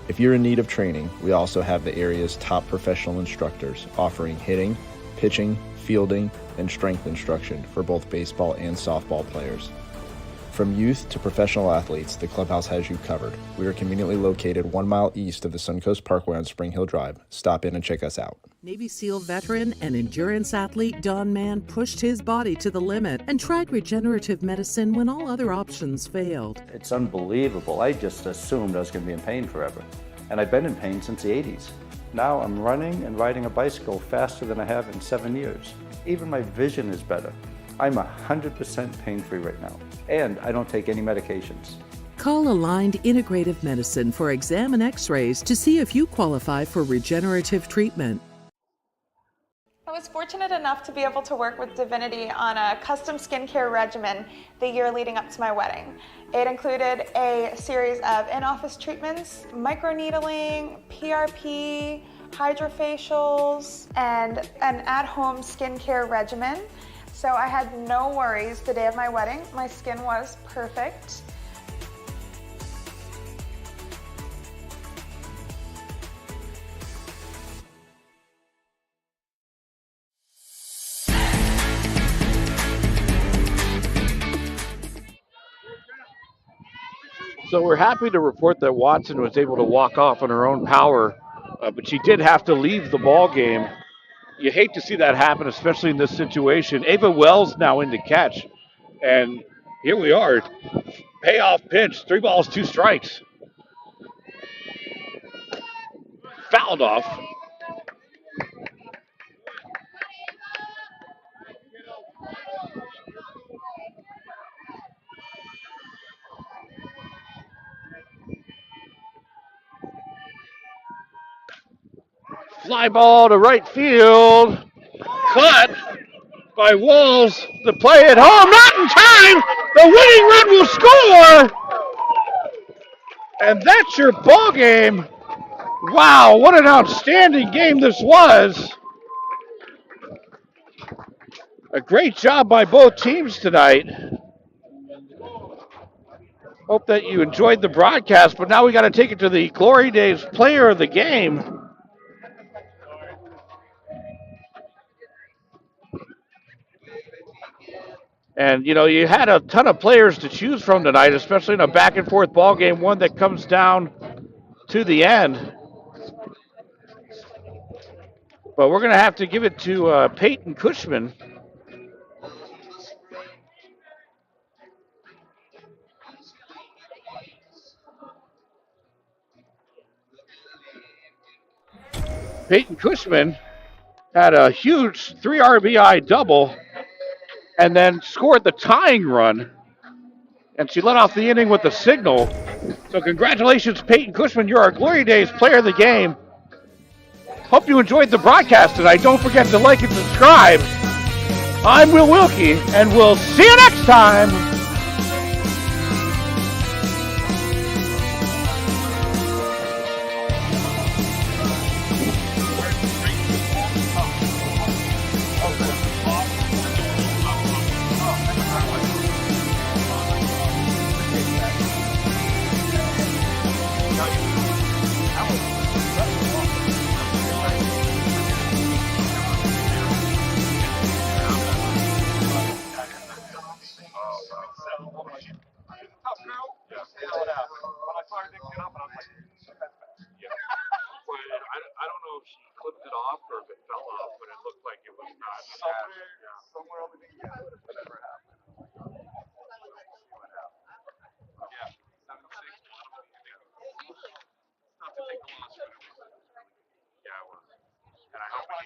If you're in need of training, we also have the area's top professional instructors offering hitting, pitching, fielding, and strength instruction for both baseball and softball players. From youth to professional athletes, the Clubhouse has you covered. We are conveniently located 1 mile east of the Suncoast Parkway on Spring Hill Drive. Stop in and check us out. Navy SEAL veteran and endurance athlete Don Mann pushed his body to the limit and tried regenerative medicine when all other options failed. It's unbelievable. I just assumed I was going to be in pain forever. And I've been in pain since the 80s. Now I'm running and riding a bicycle faster than I have in 7 years. Even my vision is better. I'm 100% pain-free right now. And I don't take any medications. Call Aligned Integrative Medicine for exam and x-rays to see if you qualify for regenerative treatment. I was fortunate enough to be able to work with Divinity on a custom skincare regimen the year leading up to my wedding. It included a series of in-office treatments, microneedling, PRP, hydrofacials, and an at-home skincare regimen. So I had no worries the day of my wedding. My skin was perfect. So we're happy to report that Watson was able to walk off on her own power, but she did have to leave the ball game. You hate to see that happen, especially in this situation. Ava Wells now in to catch, and here we are. Payoff pitch, 3 balls, 2 strikes. Fouled off. Fly ball to right field. Cut by Walls. The play at home. Not in time. The winning run will score. And that's your ball game. Wow, what an outstanding game this was. A great job by both teams tonight. Hope that you enjoyed the broadcast, but now we got to take it to the Glory Days player of the game. And, you know, you had a ton of players to choose from tonight, especially in a back-and-forth ball game, one that comes down to the end. But we're going to have to give it to Peyton Cushman. Peyton Cushman had a huge 3 RBI double and then scored the tying run. And she led off the inning with a single. So congratulations, Peyton Cushman. You're our Glory Days player of the game. Hope you enjoyed the broadcast tonight. Don't forget to like and subscribe. I'm Will Wilkie, and we'll see you next time.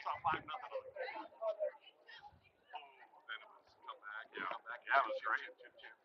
saw 5-0. Oh, then it was come back. Yeah, it was great. 2-2.